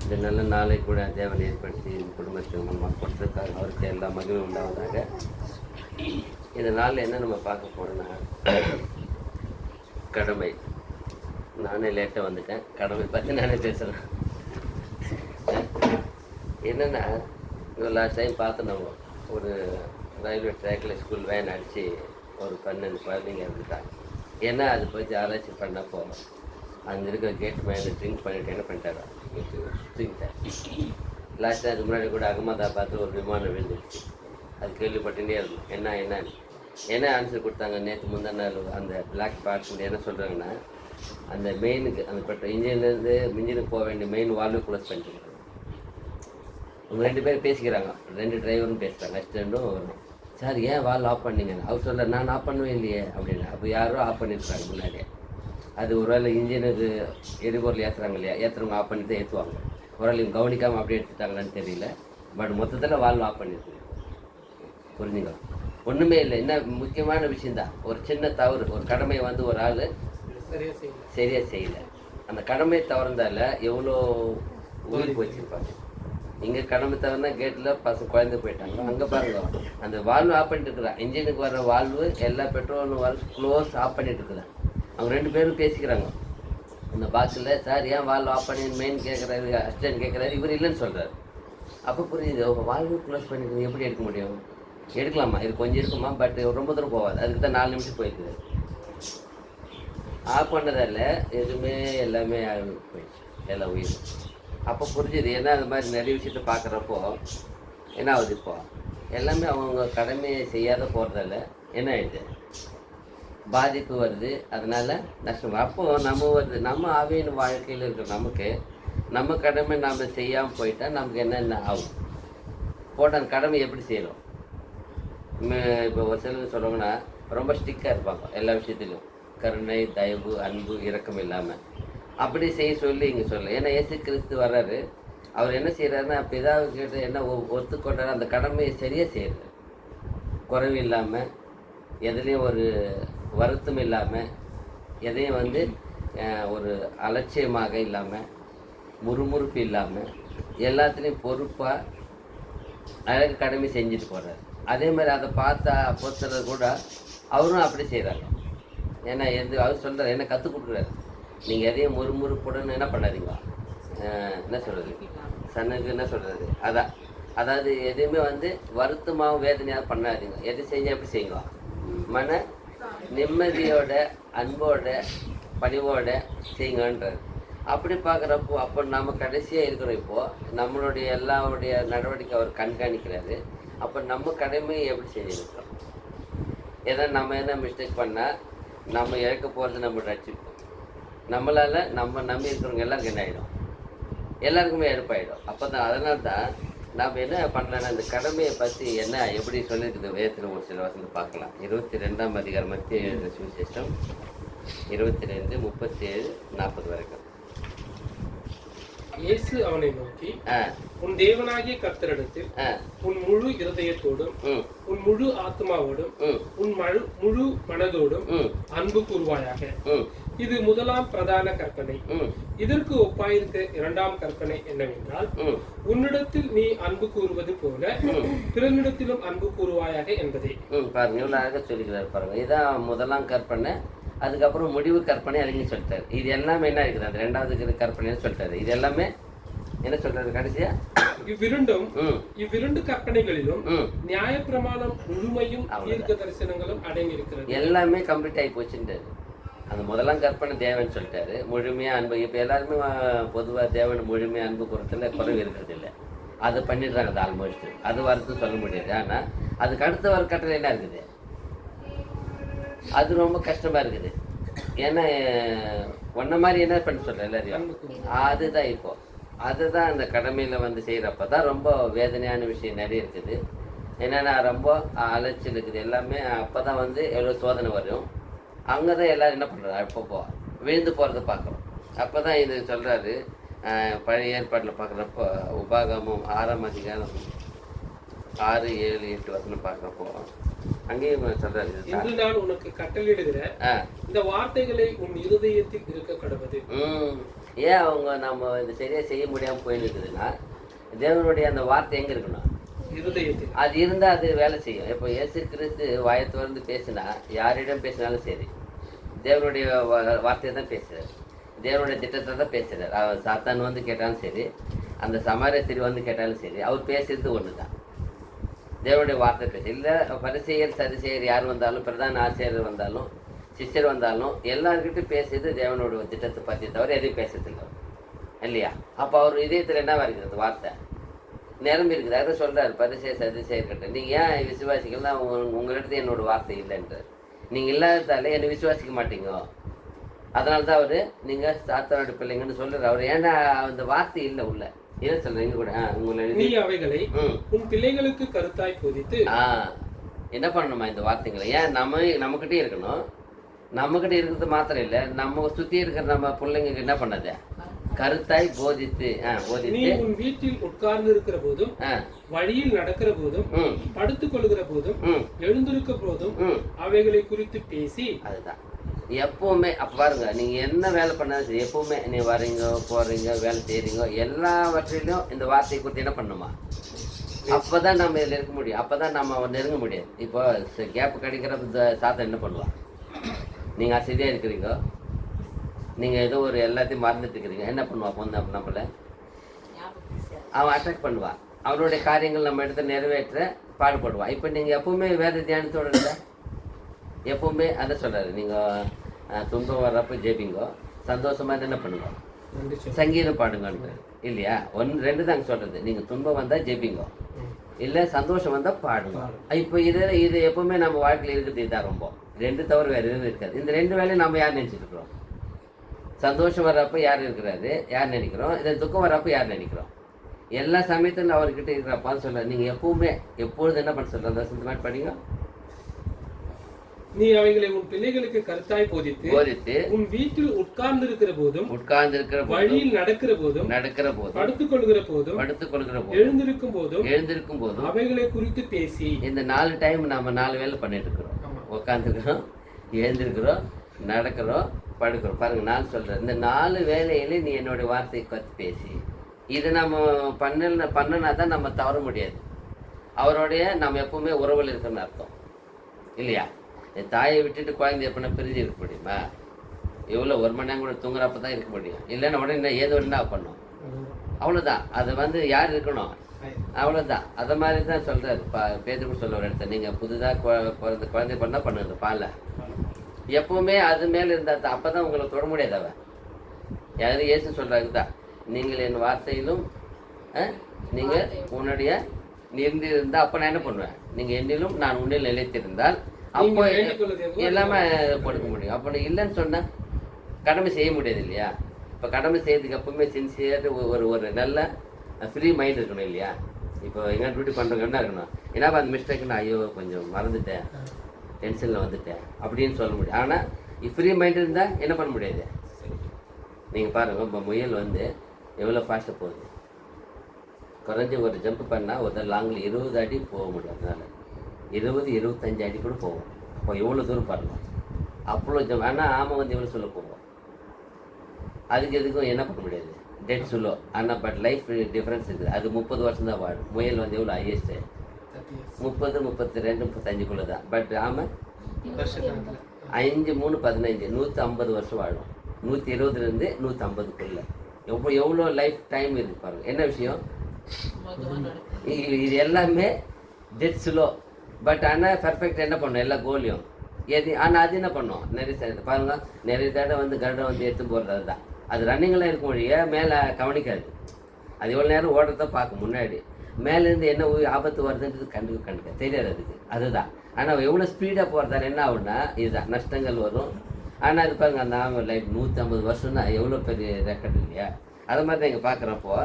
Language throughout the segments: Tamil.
இந்த நல்ல நாளை கூட தேவன் ஏற்படுத்தி இந்த குடும்பத்தை நம்ம கொடுத்துருக்காங்க. அவருக்கு எல்லா மகிழ்வும் உண்டாவதாக. இந்த நாளில் என்ன நம்ம பார்க்க போகிறோன்னா, கடமை. நானே லேட்டாக வந்துட்டேன். கடமை பற்றி நானே பேசுகிறேன். என்னென்னா, லாஸ்ட் டைம் பார்த்து நம்ம ஒரு ரயில்வே ட்ராக்கில் ஸ்கூல் வேன் அடித்து ஒரு 12 குழந்தைங்க இருந்துட்டாங்க. ஏன்னா அது போய் ஆராய்ச்சி பண்ண போகிறோம். அங்கே இருக்கிற கேட் மேலே ட்ரிங்க் பண்ணிவிட்டு என்ன பண்ணிட்டாரா தூங்கிட்டேன். லாஸ்ட்டாக அதுக்கு முன்னாடி கூட அகமதாபாத்தில் ஒரு விமானம் விழுந்துச்சு. அது கேள்விப்பட்டுட்டே இருந்தோம். என்ன ஆன்சர் கொடுத்தாங்க நேற்று முந்தின நாள் அந்த பிளாக் பாக்ஸ் என்ன சொல்கிறாங்கன்னா, அந்த மெயினுக்கு அந்த பெட்ரோல் இன்ஜின்லேருந்து இன்ஜினுக்கு போக வேண்டிய மெயின் வால்வு க்ளோஸ் பண்ணிட்டு அவங்க 2 பேர் பேசிக்கிறாங்க. 2 டிரைவரும் பேசுகிறாங்க. அசிஸ்டண்ட்டும் வரும். சார் ஏன் வால்வ் ஆஃப் பண்ணீங்க? அவர் சொல்ல நான் ஆஃப் பண்ணவே இல்லையே அப்படின்னு. அப்போ யாரோ ஆஃப் பண்ணியிருக்காங்க முன்னாடியே. அது ஒருவேளை இன்ஜினுக்கு எரிபொருள் ஏற்றுறாங்க இல்லையா, ஏற்றுறவங்க ஆஃப் பண்ணிட்டு தான் ஏற்றுவாங்க. ஒருவேளை இவங்க கவனிக்காமல் அப்படியே எடுத்துட்டாங்களான்னு தெரியல. பட் மொத்தத்தில் வால்வ் ஆஃப் பண்ணியிருக்கு. புரிஞ்சுங்க, ஒன்றுமே இல்லை. என்ன முக்கியமான விஷயந்தான். ஒரு சின்ன தவறு, ஒரு கடமையை வந்து ஒரு ஆள் சரியாக செய்யலை. அந்த கடமையை தவறுந்தால எவ்வளோ உயிர் போச்சுருப்பாங்க. இங்கே கடமை தவறுனா கேட்டில் குழந்தை போயிட்டாங்க. அங்கே பாருங்க, அந்த வால்வு ஆஃப் பண்ணிட்டு இருக்கிறான். இன்ஜினுக்கு வர வால்வு எல்லா பெட்ரோலும் வால்வு க்ளோஸ் ஆஃப் பண்ணிட்டு இருக்கிறான். அவங்க 2 பேரும் பேசிக்கிறாங்க இந்த பாக்ஸில். சார் ஏன் வால்வு ஆஃப் பண்ணி மெயின் கேட்குறாரு, அசிஸ்டன்ட் கேட்குறாரு, இவர் இல்லைன்னு சொல்கிறார். அப்போ புரியுது, வால்வு க்ளோஸ் பண்ணிக்கிறது எப்படி எடுக்க முடியும்? எடுக்கலாமா? இது கொஞ்சம் இருக்குமா, பட் ரொம்ப தூரம் போகாது. அதுக்கு தான் 4 நிமிஷம் போயிருக்குது. ஆஃப் பண்ணதால எதுவுமே எல்லாமே போயிடுச்சு, எல்லாம் உயிர். அப்போ புரிஞ்சுது. ஏன்னா அது மாதிரி நிறைய விஷயத்த பார்க்குறப்போ என்ன ஆகுது, இப்போ எல்லாமே அவங்க கடமையை செய்யாத போகிறதால என்ன ஆயிடுது, பாதிப்பு வருது. அதனால் நஷ்டம். அப்போது நம்ம வருது, நம்ம ஆவியின் வாழ்க்கையில் இருக்கிற நமக்கு நம்ம கடமை நாம் செய்யாமல் போயிட்டால் நமக்கு என்னென்ன ஆகும்? போட்ட அந்த கடமை எப்படி செய்யணும்? இப்போ ஒரு சிலர் சொல்லுவாங்கன்னா ரொம்ப ஸ்டிக்காக இருப்பாங்க எல்லா விஷயத்திலும். கருணை, தயவு, அன்பு, இரக்கம் இல்லாமல் அப்படி செய்ய சொல்லி இங்கே சொல்ல. ஏன்னா இயேசு கிறிஸ்து வர்றாரு. அவர் என்ன செய்கிறாருன்னா, பிதாவுக்கிட்ட என்ன ஒத்துக்கொண்டாரு, அந்த கடமையை சரியாக செய்கிறார். குறைவு இல்லாமல், எதுலேயும் ஒரு வருத்தம் இல்லாமல், எதையும் வந்து ஒரு அலட்சியமாக இல்லாமல், முறுமுறுப்பு இல்லாமல், எல்லாத்துலேயும் பொறுப்பாக அழகு கடமை செஞ்சுட்டு போகிறார். அதே மாதிரி அதை பார்த்தா அப்போஸ்தலர் கூட அவரும் அப்படி செய்கிறாங்க. ஏன்னா அவர் சொல்கிறார், என்ன கற்றுக் கொடுக்குறாரு, நீங்கள் எதையும் முறுமுறுப்புடன் என்ன பண்ணாதீங்க, என்ன சொல்கிறது, சனுக்கு என்ன சொல்கிறது, அதாவது எதுவுமே வந்து வருத்தமாகவும் வேதனையாக பண்ணாதீங்க. எது செஞ்சால் எப்படி செய்யுங்க, மன நிம்மதியோட அன்போட பணிவோட செய்யுங்கன்றார். அப்படி பார்க்குறப்போ அப்போ நம்ம கடைசியாக இருக்கிறோம். இப்போது நம்மளுடைய எல்லாருடைய நடவடிக்கை அவர் கண்காணிக்கிறாரு. அப்போ நம்ம கடமையை எப்படி செஞ்சுருக்கிறோம்? ஏன்னா நம்ம என்ன மிஸ்டேக் பண்ணால் நம்ம இழக்க போகிறது நம்ம ரட்சிப்போம். நம்மளால் நம்ம நம்பி இருக்கிறவங்க எல்லாருக்கும் என்ன ஆகிடும், எல்லாருக்குமே எடுப்பாயிடும். அப்போ தான் அதனால தான் நாம் என்ன பண்ணலான்னா, அந்த கடமையை பற்றி என்ன எப்படி சொல்லியிருக்குது வேதத்தில் ஒரு சில வசனத்தை பார்க்கலாம். 22ஆம் அதிகாரம் மத்திய எழுதின சுவிசேஷம் 22, 37, 40 வரைக்கும். இயேசு அவனை நோக்கி, உன் தேவனாகிய கர்த்தரிடத்தில் உன் முழு இருதயத்தோடும், உன் முழு ஆத்மாவோடும், உன் முழு மனதோடும் அன்பு கூறுவாயாக. இது முதலாம் பிரதான கற்பனை. இதற்கு ஒப்பாயிருக்க 2ஆம் கற்பனை என்னவென்றால், உன்னிடத்தில் நீ அன்பு கூறுவது போல பிறனிடத்திலும் அன்பு கூறுவாயாக என்பதே. பாருங்க, இவ்வளவு அழகா சொல்லிக்கிறார் பாருங்க. இதான் முதலாம் கற்பனை. அதுக்கப்புறம் முடிவு கற்பனை அறிஞர் சொல்லிட்டாரு. இது எல்லாமே என்ன இருக்குது, அந்த 2வது கற்பனைன்னு சொல்லிட்டாரு. இது எல்லாமே என்ன சொல்றாரு கடைசியா, இவ்விரண்டு கற்பனைகளிலும் நியாயப்பிரமாணம் முழுமையும் தீர்க்க தரிசனங்களும் அடங்கி இருக்கிறது. எல்லாமே கம்ப்ளீட் ஆகி போச்சுன்றாரு. அந்த முதலாம் கற்பனை தேவன் சொல்லிட்டாரு, முழுமையா அன்பு. இப்போ எல்லாருமே பொதுவாக தேவன் முழுமையா அன்பு பொறுத்தல குறைவு இருக்கிறது இல்லை. அதை பண்ணிடுறாங்க. அது ஆல்மோஸ்ட் அது வரத்து சொல்ல முடியாது. ஆனால் அதுக்கு அடுத்த வர கட்டளை என்ன இருக்குது, அது ரொம்ப கஷ்டமாக இருக்குது. ஏன்னா ஒன்றை மாதிரி என்ன பண்ண சொல்கிறேன் எல்லாரையும், அதுதான் இப்போது அதுதான் அந்த கடமையில் வந்து செய்கிறப்ப தான் ரொம்ப வேதனையான விஷயம் நிறைய இருக்குது. என்னென்னா ரொம்ப அலைச்சல் இருக்குது எல்லாமே. அப்போ தான் வந்து எவ்வளோ சோதனை வரும். அங்கே தான் எல்லோரும் என்ன பண்ணுறாரு, அப்பப்போ விழுந்து போகிறத பார்க்குறோம். அப்போ தான் இது சொல்கிறாரு, பழைய ஏற்பாட்டில் பார்க்குறப்போ உபாகமம் 6ஆம் அதிகாரம் 6, 7, 8 வசனம் பார்க்குறப்போ அங்கேயும் சொல்றாரு, இன்று நான் உனக்கு கட்டளையிடுகிற இந்த வார்த்தைகளை உன் இருதயத்தில் இருக்க கடவுது. ஏன் அவங்க நம்ம இது சரியாக செய்ய முடியாமல் போயின்னு இருக்குதுன்னா தேவனுடைய அந்த வார்த்தை எங்கே இருக்கணும், இருதயத்தில். அது இருந்தால் அது வேலை செய்யும். இப்போ இயேசு கிறிஸ்து வாயை திறந்து பேசினா யாரிடம் பேசினாலும் சரி தேவனுடைய வார்த்தையை தான் பேசுகிறார், தேவனுடைய திட்டத்தை தான் பேசுகிறார். அவர் சாத்தான் வந்து கேட்டாலும் சரி, அந்த சமாரியஸ்திரி வந்து கேட்டாலும் சரி, அவர் பேசுறது ஒன்று தான், தேவனுடைய வார்த்தை பேச. இல்லை பரிசேயர் சதுசேயர் யார் வந்தாலும், பிரதான ஆசிரியர் வந்தாலும், சிஷ்யர் வந்தாலும் எல்லாருக்கிட்டும் பேசுறது தேவனோட திட்டத்தை பற்றி தவிர எதையும் பேசுறதில்லை இல்லையா? அப்போ அவர் இதயத்தில் என்னவா இருக்குது வார்த்தை நிரம்பி இருக்குது. அதை சொல்கிறார் பரிசேயர் சதுசேயர்கிட்ட, நீங்கள் ஏன் விசுவாசிக்கலாம், உங்களிடத்து என்னோட வார்த்தை இல்லைன்றார். நீங்கள் இல்லாததால என்னை விசுவாசிக்க மாட்டீங்க, அதனால தான் அவர் நீங்கள் சாத்தானோட பிள்ளைங்கன்னு சொல்கிறார். அவர் ஏன்னா அந்த வார்த்தை இல்லை உள்ள என்ன சொல்கிறீங்க கூட உங்களை நீ அவைகளை உன் பிள்ளைகளுக்கு கருத்தாய் போதித்து என்ன பண்ணணுமா இந்த வார்த்தைகளை? ஏன் நம்மக்கிட்டே இருக்கணும், நம்மக்கிட்ட இருக்கிறது மாத்திரம் இல்லை, நம்ம சுற்றி இருக்கிற நம்ம பிள்ளைங்களுக்கு என்ன பண்ணது கருத்தாய் போதித்து நீ உன் வீட்டில் உட்கார்ந்து இருக்கிற போதும், வழியில் நடக்கிற போதும், படுத்துக் கொள்கிற போதும், எழுந்திருக்க போதும் அவைகளை குறித்து பேசி. அதுதான் எப்பவுமே அப்போ பாருங்க, நீங்கள் என்ன வேலை பண்ணாலும் சரி எப்பவுமே நீ வரீங்க போகிறீங்க வேலை செய்கிறீங்க எல்லாவற்றிலையும் இந்த வார்த்தையை குறித்து என்ன பண்ணுமா? அப்போ தான் நம்ம இதில் இருக்க முடியும், அப்போ தான் நம்ம நெருங்க முடியாது. இப்போ கேப்பு கிடைக்கிற சாத்தம் என்ன பண்ணுவான்? நீங்கள் அசதியாக இருக்கிறீங்க, நீங்கள் ஏதோ ஒரு எல்லாத்தையும் மறந்துட்டு இருக்கிறீங்க, என்ன பண்ணுவான்? வந்து நம்மளை அவன் அட்டாக் பண்ணுவான், அவனுடைய காரியங்கள் நம்ம இடத்த நிறைவேற்ற பாடுபடுவான். இப்போ நீங்கள் எப்பவுமே வேத தியானத்தோடு இருந்தால் எப்பவுமே அதை சொல்கிறாரு, நீங்கள் துன்பம் வர்றப்ப ஜெபிங்கோ, சந்தோஷமாக என்ன பண்ணுங்க, சங்கீதம் பாடுங்கன்னு இல்லையா? 1 2 தாங்க சொல்கிறது. நீங்கள் துன்பம் வந்தால் ஜெபிங்கோ, இல்லை சந்தோஷம் வந்தால் பாடுங்க. இப்போ இது எப்பவுமே நம்ம வாழ்க்கையில் இருக்கிறது இதுதான், ரொம்ப 2 தவிர வேறு எதுவும் இருக்காது. இந்த 2 வேலையும் நம்ம யார் நினச்சிட்டு இருக்கிறோம்? சந்தோஷம் வர்றப்ப யார் இருக்கிறாரு, யார் நினைக்கிறோம், இதை துக்கம் வர்றப்ப யார் நினைக்கிறோம்? எல்லா சமயத்திலும் அவர்கிட்ட இருக்கிறப்பான்னு சொல்கிறார். நீங்கள் எப்பவுமே எப்பொழுது என்ன பண்ண சொல்கிற அந்த மாதிரி படிங்க. நீ அவைகளை உன் பிள்ளைகளுக்கு கருத்தாய் போதித்து உன் வீட்டில் உட்கார்ந்து இருக்கிற போதும், வழியில் நடக்கிற போதும், படுத்துக் கொள்கிற போதும், எழுந்திருக்கும் போதும் அவைகளை குறித்து பேசி. இந்த 4 டைம் நம்ம 4 வேலை பண்ணிட்டு இருக்கிறோம். உட்காந்துருக்கிறோம், எழுந்திருக்கிறோம், நடக்கிறோம், படுக்கிறோம். பாருங்க, நான் சொல்றேன், இந்த 4 வேலையில நீ என்னுடைய வார்த்தையை கற்று பேசி. இது நம்ம பண்ணனா தான் நம்ம தவற முடியாது. அவருடைய நம்ம எப்பவுமே உறவில் இருக்குன்னு அர்த்தம் இல்லையா? தாயை விட்டுட்டு குழந்தை எப்படின்னா பிரிஞ்சு இருக்க முடியுமா? எவ்வளோ 1 மணி நேரம் கூட தூங்குறப்ப தான் இருக்க முடியும். இல்லைன்னா உடனே ஏதோ என்ன பண்ணும், அவ்வளோதான். அது வந்து யார் இருக்கணும், அவ்வளோதான். அதை மாதிரி தான் சொல்கிறாரு பேதுரு சொல்ல ஒரு இடத்த, நீங்கள் புதுதாக குழந்தை பண்ணால் பண்ணுங்க பாலை எப்பவுமே அது மேலே இருந்தால் தான், அப்போ தான் உங்களை தொட முடியாது. அவன் யாரு இயேசு சொல்கிறாரு தான், நீங்கள் என் வார்த்தையிலும் நீங்கள் உன்னுடைய நிறந்திருந்தால் அப்போ நான் என்ன பண்ணுவேன், நீங்கள் என்னிலும் நான் உன்னில் நிலைத்திருந்தால் அப்போ எல்லாமே கொடுக்க முடியும். அப்போ இல்லைன்னு சொன்னால் கடமை செய்ய முடியாது இல்லையா? இப்போ கடமை செய்யறதுக்கு எப்பவுமே சின்சியர் ஒரு நல்ல ஃப்ரீ மைண்ட் இருக்கணும் இல்லையா? இப்போ எங்கே டியூட்டி பண்ணுறவங்க என்ன இருக்கணும், ஏன்னா அந்த மிஸ்டேக்குன்னு ஐயோ கொஞ்சம் மறந்துட்டேன், டென்ஷனில் வந்துட்டேன் அப்படின்னு சொல்ல முடியும். ஆனால் ஃப்ரீ மைண்ட் இருந்தால் என்ன பண்ண முடியாது. நீங்கள் பாருங்கள், இப்போ முயல் வந்து எவ்வளோ ஃபாஸ்ட்டாக போகுது. குறைஞ்சி ஒரு ஜம்ப் பண்ணால் ஒரு லாங்கில் 20 அடி போக முடியும். அதனால் 20-25 அடி கூட போவோம். அப்போ எவ்வளோ தூரம் பாருங்கள், அவ்வளோ ஜம்ப். ஆனால் ஆமாம் வந்து எவ்வளோ சொல்ல போவோம், அதுக்கு எதுக்கும் என்ன பண்ண முடியாது, டெட் சொல்லோ. ஆனால் பட் லைஃப் டிஃப்ரென்ஸ் இருக்குது. அது 30 வருஷம் தான் வாழும். முயல் வந்து எவ்வளோ ஹையஸ்ட்டு 30, 32, 35 தான். பட் ஆமாம் 5, 3, 15 150 வருஷம் வாழும். 120 150 எவ்வளோ லைஃப் டைம் இருக்குது பாருங்கள். என்ன விஷயம் இது எல்லாமே டெட் ஸ்லோ. பட் ஆனால் பர்ஃபெக்ட் என்ன பண்ணும் எல்லா கோலையும் எது. ஆனால் அது என்ன பண்ணும், நிறைய பாருங்கள், நிறைய தடவை வந்து கருடம் வந்து எடுத்து போடுறது தான். அது ரன்னிங்கெல்லாம் இருக்கும் மொழியே மேலே கவனிக்காது. அது எவ்வளோ நேரம் ஓடுறத பார்க்க முன்னாடி மேலேருந்து என்ன ஆபத்து வருதுன்றது கண்டுக்க தெரியாது அதுக்கு. அதுதான். ஆனால் எவ்வளோ ஸ்பீடாக போகிறதால என்ன ஆகுன்னா இதுதான் நஷ்டங்கள் வரும். ஆனால் அது பாருங்கள், அந்த ஆமை லைஃப் 150 வருஷம்னா எவ்வளோ பெரிய ரெக்கார்டு இல்லையா? அது மாதிரி தான் இங்கே பார்க்குறப்போ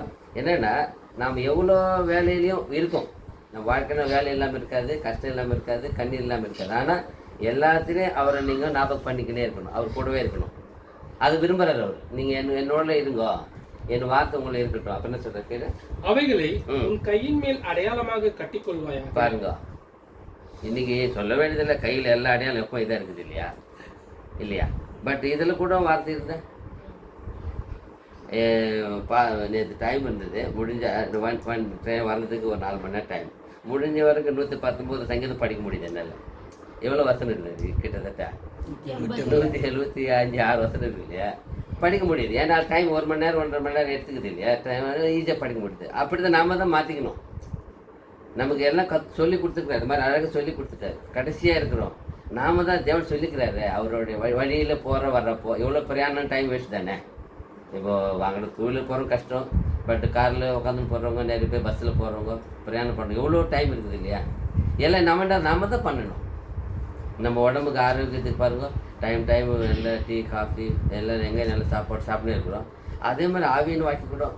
என்னென்னா, நாம் எவ்வளோ வேலையிலையும் இருக்கும். நம்ம வாழ்க்கையில வேலை இல்லாமல் இருக்காது, கஷ்டம் இல்லாமல் இருக்காது, கண்ணீர் இல்லாமல் இருக்காது. ஆனால் எல்லாத்துலேயும் அவரை நீங்கள் ஞாபகம் பண்ணிக்கினே இருக்கணும், அவர் கூடவே இருக்கணும். அது விரும்புகிறார் அவர். நீங்கள் என்னோட இருங்கோ, என் வார்த்தை உங்களை இருக்கட்டும். அப்ப என்ன சொல்ற கேளு, அவைகளை உன் கையின் மேல் அடையாளமாக கட்டிக்கொள்வாயா. பாருங்க, இன்னைக்கு சொல்ல வேண்டியதில்லை, கையில் எல்லா அடையாளம் எப்போ இதாக இருக்குது இல்லையா? இல்லையா? பட் இதில் கூட வார்த்தை இருந்தா நேற்று டைம் இருந்தது, முடிஞ்ச ட்ரெயின் வர்றதுக்கு ஒரு 4 மணி நேரம் டைம், முடிஞ்ச வரைக்கும் 119 சங்கீதம் படிக்க முடியுது என்னால். எவ்வளோ வசனம் இருக்குது, கிட்டத்தட்ட 175 6 வசனம் இருக்குது இல்லையா, படிக்க முடியுது. ஏன்னா டைம் 1 மணி நேரம் 1.5 மணி நேரம் எடுத்துக்குது இல்லையா, டைம் ஈஸியாக படிக்க முடியுது. அப்படி தான் நாம தான் மாற்றிக்கணும். நமக்கு எல்லாம் சொல்லி கொடுத்துருக்காரு, இது மாதிரி அழகாக சொல்லி கொடுத்துட்டாரு. கடைசியாக இருக்கிறோம் நாம தான் தேவன் சொல்லிக்கிறாரு. அவருடைய வழியில் போகிற வர்றப்போ எவ்வளோ பிரயாணம் டைம் வேஸ்ட் தானே. இப்போது வாங்கின டூவீலர் போகிறோம் கஷ்டம், பட் காரில் உட்காந்து போகிறவங்க, நிறைய பேர் பஸ்ஸில் போகிறவங்க, பிரயாணம் பண்ணுறோம், எவ்வளோ டைம் இருக்குது இல்லையா. எல்லாம் நாம தான் பண்ணணும். நம்ம உடம்புக்கு ஆரோக்கியத்துக்கு பாருங்க, டைம் எல்லாம் டீ காஃபி எல்லாம் எங்கே நல்ல சாப்பாடு சாப்பிட்டு இருக்கிறோம். அதே மாதிரி ஆவின்னு வாக்கிக்கூடும்.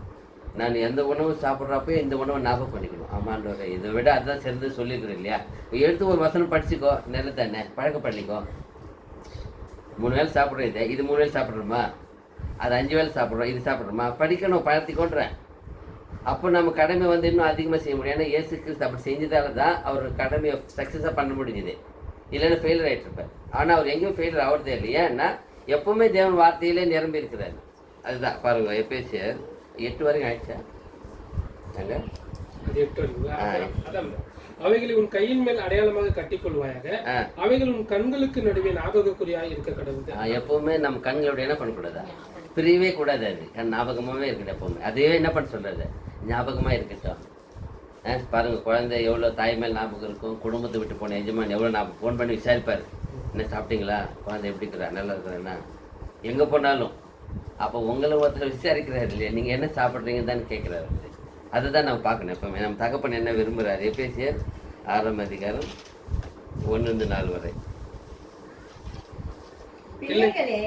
நான் எந்த உணவு சாப்பிட்றப்போ இந்த உணவை ஞாபகம் பண்ணிக்கணும். ஆமாண்டவரை இதை விட அதுதான் சிறந்து சொல்லியிருக்கிறேன் இல்லையா. எடுத்து ஒரு வசனம் படிச்சுக்கோ, நல்ல தானே, பழக்கம் பண்ணிக்கோ. 3 வேளை சாப்பிட்றேன், இது 3 வேளை சாப்பிட்றோமா, அது 5 வேளை சாப்பிட்றோம், இது சாப்பிட்றோமா, படிக்கணும், பழத்திக்கொன்றேன். அப்போ நம்ம கடமை வந்து இன்னும் அதிகமாக செய்ய முடியும். ஏன்னா இயேசு கிறிஸ்து அப்படி செஞ்சதால தான் அவர் கடமையை சக்ஸஸாக பண்ண முடிஞ்சுது. இல்லைன்னா ஃபெயிலியர் ஆகிட்டு இருப்பார். ஆனால் அவர் எங்கேயும் ஃபெயிலியர் ஆகிறதே இல்லை. ஏன்னா எப்பவுமே தேவன் வார்த்தையிலே நிரம்பி இருக்கிறார். அதுதான் பாருங்க, எபேசியர் 8 வரைக்கும் ஆயிடுச்சா நாங்க அவைகளை உன் கையின் மேல் அடையாளமாக கட்டிக்கொள்வாயாக, அவைகள் உன் கண்களுக்கு நடுவே ஞாபகக்குறியாக இருக்க கடவுள். எப்பவுமே நம்ம கண்களுடைய என்ன பண்ணக்கூடாதா, பிரியவே கூடாது. அது ஞாபகமாகவே இருக்கட்டும். எப்பவுமே அதே என்ன பண்ண சொல்றது, ஞாபகமாக இருக்கட்டும். பாருங்க, குழந்தை எவ்வளோ தாய் மேல் ஞாபகம் இருக்கும். குடும்பத்தை விட்டு போன எஜமான் எவ்வளோ ஞாபகம், ஃபோன் பண்ணி விசாரிப்பார், என்ன சாப்பிட்டீங்களா, குழந்தை எப்படி இருக்கிறா, நல்லா இருக்கிறேன்னா, எங்கே போனாலும். அப்போ உங்களை ஒருத்தர் விசாரிக்கிறாரு இல்லையா, நீங்கள் என்ன சாப்பிட்றீங்கன்னு தான் கேட்குறாரு. அதை தான் நம்ம பார்க்கணும் எப்பவுமே. நம்ம தகப்பன் என்ன விரும்புகிறாரு. எபேசியர் 6ஆம் அதிகாரம் 1-4 வரை. பிள்ளைகளே,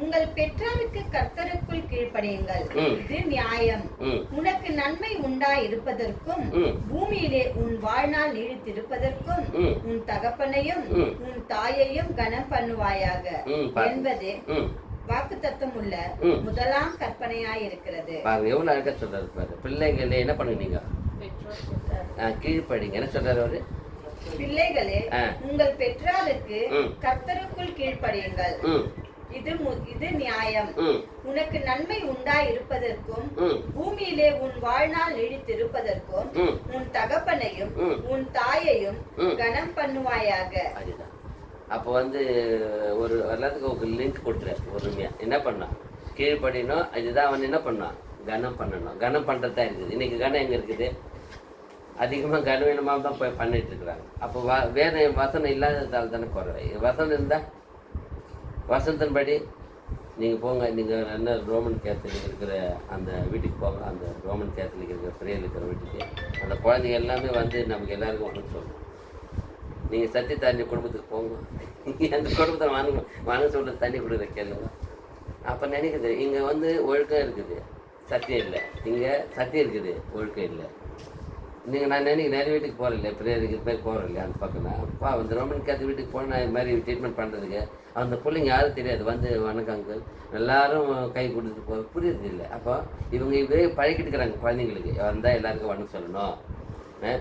உங்கள் பெற்றாருக்கு கர்த்தருக்குள் கீழ்ப்படியுங்கள், இது நியாயம். உனக்கு நன்மை உண்டாயிருப்பதற்கும் பூமியிலே உன் வாழ்நாள் நீடித்திருப்பதற்கும் உன் தகப்பனையும் உன் தாயையும் கனம் பண்ணுவாயாக என்பதே வாக்குத்தத்தம் உள்ள முதலாம் கற்பனையாயிருக்கிறது. பாருங்க எவ்வளவு அழகா சொல்றாரு பாரு. பிள்ளைகளே என்ன பண்ணுவீங்க, கீழ்ப்படிங்க. என்ன சொல்றாரு அவரு, பிள்ளைகளே உங்கள் பெற்றாருக்கு கர்த்தருக்குள் கீழ்ப்படியுங்கள், இது நியாயம். உனக்கு நன்மை உண்டாயிருப்பதற்கும் பூமியிலே உன் வாழ்நாள் நீடித்திருப்பதற்கும் உன் தகப்பனையும் உன் தாயையும் கனம் பண்ணுவாயாக. அப்போ வந்து ஒரு எல்லாத்துக்கும் ஒரு லிங்க் கொடுத்துரு. பொறுமையா என்ன பண்ணான், கீழ்ப்படினோம். இதுதான் அவன் என்ன பண்ணான், கனம் பண்ணணும். கனம் பண்ணுறது தான் இருக்குது. இன்னைக்கு கனம் எங்கே இருக்குது, அதிகமாக கனவீனமாக தான் போய் பண்ணிட்டு இருக்கிறாங்க. அப்போ வேத வசனம் இல்லாததால் தானே குறை. வசனம் இருந்தால் வசனத்தின்படி நீங்கள் போங்க. நீங்கள் என்ன ரோமன் கேத்தலிக் இருக்கிற அந்த வீட்டுக்கு போங்க, அந்த ரோமன் கேத்தலிக் இருக்கிற பிரியல் இருக்கிற வீட்டுக்கு. அந்த குழந்தைங்க எல்லாமே வந்து நமக்கு எல்லாருக்கும் ஒன்று சொல்லணும். நீங்கள் சத்தி தண்ணி குடும்பத்துக்கு போங்க, அந்த குடும்பத்தை வாங்க சொல்கிறது தண்ணி கொடுக்குற கேளுங்க. அப்போ நினைக்குது இங்கே வந்து ஒழுக்கம் இருக்குது, சத்தியம் இல்லை. இங்கே சத்தியம் இருக்குது, ஒழுக்கம் இல்லை. நீங்கள் நான் நிறைய வீட்டுக்கு போகிறேன், பிரேயருக்கு பேர் போகிறேன் இல்லையா, அந்த பக்கம்னா அப்பா அந்த ரோமன் கேத்து வீட்டுக்கு போனால் இது மாதிரி ட்ரீட்மெண்ட் பண்ணுறதுக்கு அந்த பிள்ளைங்க யாரும் தெரியாது. வந்து வணக்கம் அங்கிள் எல்லாரும் கை கொடுத்துட்டு போக புரியுறது இல்லை. அப்போ இவங்க இப்படியே பழகிட்டு இருக்கிறாங்க. குழந்தைங்களுக்கு வந்தால் எல்லாருக்கும் வணக்கம் சொல்லணும்,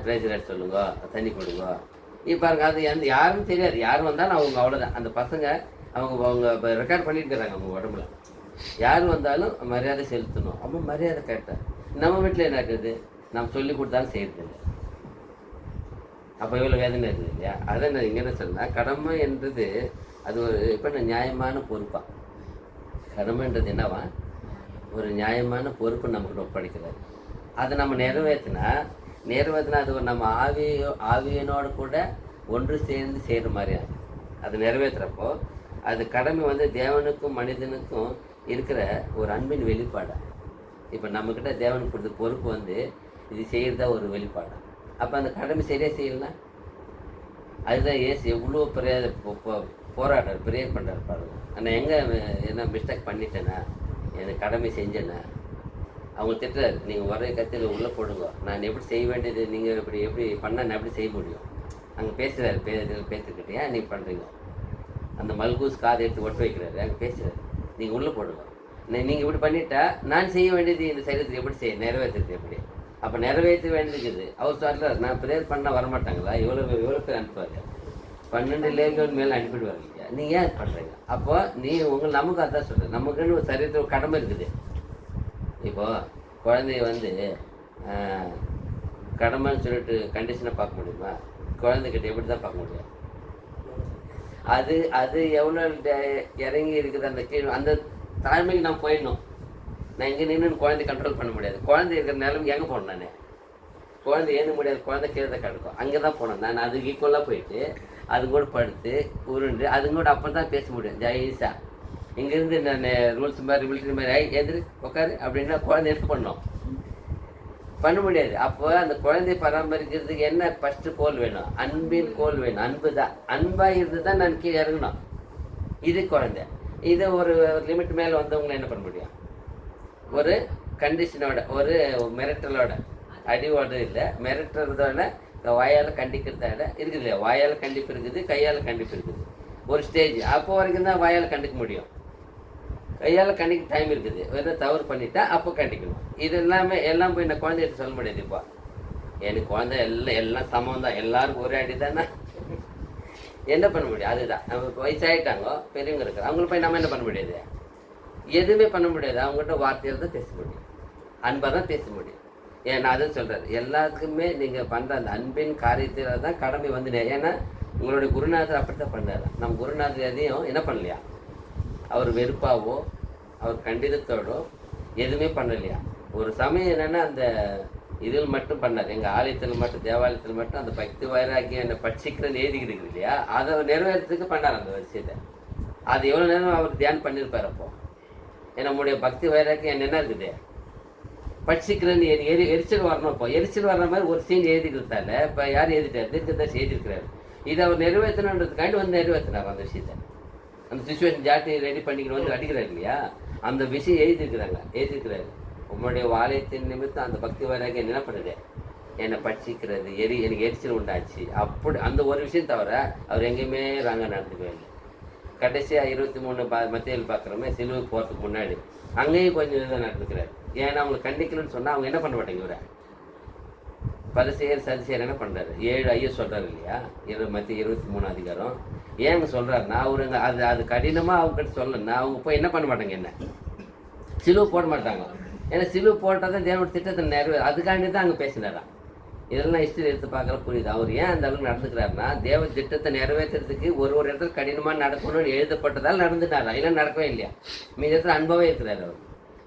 பிரேஜர் சொல்லுங்க, தண்ணி கொடுங்க. இப்போ பாருங்க, அது யாரும் தெரியாது. யாரும் வந்தாலும் அவங்க அவ்வளோதான். அந்த பசங்க அவங்க இப்போ ரெக்கார்ட் பண்ணிட்டு இருக்கிறாங்க அவங்க உடம்புல. யார் வந்தாலும் மரியாதை செலுத்தணும். அப்போ மரியாதை கேட்டேன். நம்ம வீட்டில் என்ன இருக்குது, நம்ம சொல்லி கொடுத்தாலும் செய்யறதில்லை. அப்போ எவ்வளோ வேதனை இருக்குது இல்லையா. அதை நான் இங்கே என்ன சொன்னால், கடமை என்றது அது ஒரு இப்போ நியாயமான பொறுப்பா. கடமைன்றது என்னவா, ஒரு நியாயமான பொறுப்பு நம்மகிட்ட ஒப்படைக்கிறாரு. அதை நம்ம நிறைவேற்றினா அது ஒரு நம்ம ஆவியனோடு கூட ஒன்று சேர்ந்து செய்கிற மாதிரியா. அது நிறைவேற்றுறப்போ அது கடமை வந்து தேவனுக்கும் மனிதனுக்கும் இருக்கிற ஒரு அன்பின் வெளிப்பாடு. இப்போ நம்மக்கிட்ட தேவனுக்கு கொடுத்த பொறுப்பு வந்து இது செய்கிறதா ஒரு வெளிப்பாடு. அப்போ அந்த கடமை சரியாக செய்யலாம். அதுதான் ஏசு எவ்வளோ போராடுறாரு, ப்ரேயர் பண்ணுறாரு பாருங்க. ஆனால் எங்கே என்ன மிஸ்டேக் பண்ணிட்டேன்னா, எனக்கு கடமை செஞ்சேன்னா அவங்க திட்டுறாரு. நீங்கள் ஒரே கத்தியில் உள்ளே போடுங்க, நான் எப்படி செய்ய வேண்டியது, நீங்கள் எப்படி பண்ணால் நான் எப்படி செய்ய முடியும். அங்கே பேசுகிறாரு, பேசிக்கிட்டே ஏன் நீங்கள் பண்ணுறீங்க. அந்த மல்கூஸ் காதை எடுத்து ஒட்டு வைக்கிறாரு, அங்கே பேசுகிறாரு, நீங்கள் உள்ளே போடுங்க, நீங்கள் இப்படி பண்ணிட்டா நான் செய்ய வேண்டியது இந்த சரீரத்தில் எப்படி நிறைவேற்றுறது எப்படி. அப்போ நிறைவேற்ற வேண்டியது அவர் சொல்கிறார். நான் ப்ரேயர் பண்ணால் வரமாட்டாங்களா, எவ்வளோ பேர் அனுப்புவார். 12 லேவியர் மேலே அனுப்பிடுவார் இல்லையா. நீங்கள் ஏன் பண்ணுறீங்க. அப்போ நமக்கு அதான் சொல்கிறேன், நமக்குன்னு ஒரு சரீரத்தில் ஒரு கடமை இருக்குது. இப்போது குழந்தைய வந்து கடமைன்னு சொல்லிட்டு கண்டிஷனை பார்க்க முடியுமா? குழந்தைகிட்ட எப்படி தான் பார்க்க முடியும்? அது அது எவ்வளோ இறங்கி இருக்குது அந்த கீழ் அந்த தாழ்மைக்கு நான் போயிடணும். நான் இங்கே நின்று குழந்தை கண்ட்ரோல் பண்ண முடியாது. குழந்தை இருக்கிற நிலைமைக்கு எங்கே போகணும்? நான் குழந்தை ஏற்க முடியாது, குழந்தை கீழே தான் கிடக்கும். அங்கே தான் போனேன் நான். அதுக்கு ஈக்குவலாக போயிட்டு அது கூட படுத்து உருண்டு அது கூட அப்போ தான் பேச முடியும் ஜெயிஸா. இங்கேருந்து நான் ரூல்ஸ் மாதிரி மிலிட்ரி மாதிரி எதிர் உட்காரு அப்படின்னா குழந்தை எடுத்து பண்ணோம் பண்ண முடியாது. அப்போ அந்த குழந்தைய பராமரிக்கிறதுக்கு என்ன ஃபஸ்ட்டு கோல் வேணும்? அன்பின் கோல் வேணும். அன்பு தான். அன்பாக இருந்து தான் நான் கீழே இறங்கணும். இது குழந்தை. இதை ஒரு லிமிட் மேலே வந்தவங்களை என்ன பண்ண முடியும்? ஒரு கண்டிஷனோட, ஒரு மிரட்டலோட, அடிவோட இல்லை, மிரட்டுறதோட, வாயால் கண்டிக்கிறதோட இருக்குது இல்லையா? வாயால் கண்டிப்பு இருக்குது, கையால் கண்டிப்பு இருக்குது. ஒரு ஸ்டேஜ் அப்போ வரைக்கும் தான் வாயால் கண்டிக்க முடியும். கையால் கண்டிக்க டைம் இருக்குது. எதாவது தவறு பண்ணிட்டா அப்போ கண்டிக்கணும். இது எல்லாம் போய் நான் குழந்தைகிட்ட சொல்ல முடியாது. இப்போ எனக்கு குழந்தை எல்லாம் சமம் தான், எல்லாருக்கும் ஒரே அடி தானே, என்ன பண்ண முடியும்? அதுதான் நம்ம வயசாகிட்டாங்க, பெரியவங்க இருக்கிற அவங்கள போய் நம்ம என்ன பண்ண முடியாது? எதுவுமே பண்ண முடியாது. அவங்ககிட்ட வார்த்தையில் தான் பேச முடியும், அன்பாக தான் பேச முடியும். ஏன்னா அதுவும் சொல்கிறார், எல்லாத்துக்குமே நீங்கள் பண்ணுற அந்த அன்பின் காரியத்தில் தான் கடமை வந்து. ஏன்னா உங்களுடைய குருநாதர் அப்படி தான் பண்ணார். நம்ம குருநாதர் எதையும் என்ன பண்ணலையா? அவர் வெறுப்பாவோ அவர் கண்டிதத்தோடோ எதுவுமே பண்ணலையா? ஒரு சமயம் என்னென்னா அந்த இதில் மட்டும் பண்ணார். எங்கள் ஆலயத்தில் மட்டும், தேவாலயத்தில் மட்டும் அந்த பக்தி வைராக்கியம் என்னை பட்சிக்கிறேன்னு எழுதிக்கிட்டு இல்லையா? அதை நிறைவேறத்துக்கு பண்ணார் அந்த விஷயத்தை. அது எவ்வளோ நேரம் அவர் தியானம் பண்ணியிருப்பார். அப்போ நம்முடைய பக்தி வைராக்கியம் என்ன இருக்குது? பட்சிக்கிறேன்னு எரிச்சல் வரணும். இப்போ எரிச்சல் வர்ற மாதிரி ஒரு சீன் எழுதிக்கிறதால இப்போ யார் எழுதிட்டார்? தீர்க்கதரிசி எழுதியிருக்கிறாரு. இதை அவர் நிறைவேற்றணுன்றதுக்காண்டி வந்து நிறைவேற்றினார் அந்த விஷயத்தை. அந்த சுச்சுவேஷன் ஜாட்டி ரெடி பண்ணிக்கணும் வந்து அடிக்கிறாரு இல்லையா? அந்த விஷயம் எழுதியிருக்கிறாரு. உங்களுடைய ஆலயத்தின் நிமித்தம் அந்த பக்தி வைராக்கியம் என்ன பண்ணுது? என்னை பட்சிக்கிறது, எனக்கு எரிச்சல் உண்டாச்சு. அப்படி அந்த ஒரு விஷயம் தவிர அவர் எங்கேயுமே ராங்க நடந்துக்கவே இல்லை. கடைசியாக 23 மத்தியில் பார்க்குறோமே, சிலுவைக்கு போகிறதுக்கு முன்னாடி அங்கேயும் கொஞ்சம் இதாக நடந்துக்கிறாரு. ஏன்னா அவங்களை கண்டிக்கலன்னு சொன்னால் அவங்க என்ன பண்ண மாட்டாங்க? இவரை பரிசேயர் சரிசேயர் என்ன பண்ணுறாரு? 7 ஐயா சொல்கிறாரு இல்லையா? மத்திய 23 அதிகாரம். ஏன் அங்கே சொல்கிறாருன்னா அவருங்க அது கடினமாக அவங்ககிட்ட சொல்லணும்னா அவங்க போய் என்ன பண்ண மாட்டாங்க? என்ன சிலுவை போட மாட்டாங்க. ஏன்னா சிலுவை போட்டால் தான் தேவனோட திட்டத்தை நிறைவேறும். அதுக்காண்டி தான் அங்கே பேசினாராம். இதெல்லாம் ஹிஸ்டரி எடுத்து பார்க்குற புரியுது. அவர் ஏன் அந்த அளவுக்கு நடந்துக்கிறாருன்னா தேவ திட்டத்தை நிறைவேற்றுறதுக்கு ஒரு இடத்துல கடினமாக நடக்கணும்னு எழுதப்பட்டதால் நடந்துட்டாரா? இல்லை நடக்கவே இல்லையா? மீது இடத்துல அன்பாவே இருக்கிறார் அவர்.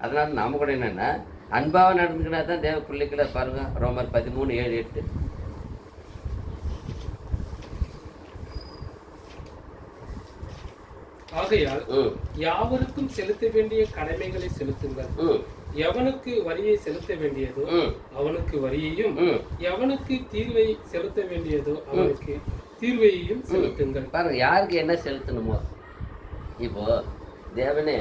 அதனால நாம கூட என்னென்னா அன்பாக நடந்துக்கினா தான் தேவ பிள்ளைகளை பாருங்க. ரோமர் 13:7-8. ஆகையால் யாவருக்கும் செலுத்த வேண்டிய கடமைகளை செலுத்துங்கள். எவனுக்கு வரியை செலுத்த வேண்டியதோ அவனுக்கு வரியையும், எவனுக்கு தீர்வை செலுத்த வேண்டியதோ அவனுக்கு தீர்வையையும் செலுத்துங்கள். பாருங்க, யாருக்கு என்ன செலுத்தணுமோ. இப்போ தேவனே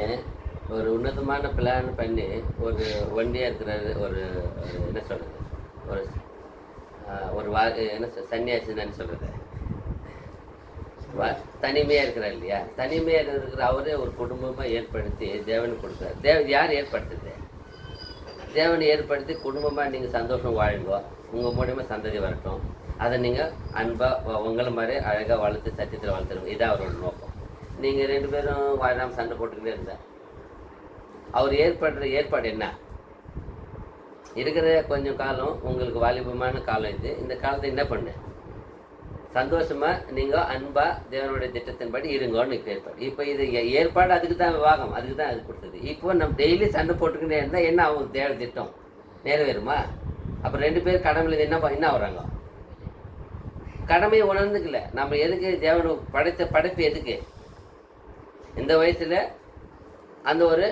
ஒரு உன்னதமான பிளான் பண்ணி ஒரு ஒண்டியாக இருக்கிறாரு. ஒரு என்ன சொல்கிறது, ஒரு என்ன சன்னியாசின்னு சொல்கிறது, தனிமையாக இருக்கிறார் இல்லையா? தனிமையாக இருக்கிற அவரே ஒரு குடும்பமாக ஏற்படுத்தி தேவனுக்கு கொடுக்குறாரு. யார் ஏற்படுத்துது? தேவனை ஏற்படுத்தி குடும்பமாக நீங்கள் சந்தோஷம் வாழுங்கோ, உங்கள் மூலியமாக சந்ததி வரட்டும், அதை நீங்கள் அன்பாக உங்களை மாதிரி அழகாக வளர்த்து சத்தியத்தில் வளர்த்துருங்க. இதான் அவரோட நோக்கம். நீங்கள் 2 பேரும் வாழாமல் சண்டை போட்டுக்கிட்டே இருந்தால் அவர் ஏற்பாடு என்ன? இருக்கிற கொஞ்சம் காலம் உங்களுக்கு வாலிபமான காலம் இது. இந்த காலத்தை என்ன பண்ணு? சந்தோஷமாக நீங்கள் அன்பாக தேவனுடைய திட்டத்தின்படி இருங்கன்னு ஏற்பாடு. இப்போ இது ஏற்பாடு அதுக்கு தான் விவாகம், அதுக்கு தான் அது கொடுத்தது. இப்போ நம்ம டெய்லி சண்டை போட்டுக்கிட்டே இருந்தால் என்ன ஆகும்? தேவ திட்டம் நிறைவேறுமா? அப்புறம் 2 பேர் கடமையில் என்ன வராங்க? கடமையை உணர்ந்துக்கல. நம்ம எதுக்கு தேவனு படைப்பு எதுக்கு? இந்த வயசில் அந்த ஒரு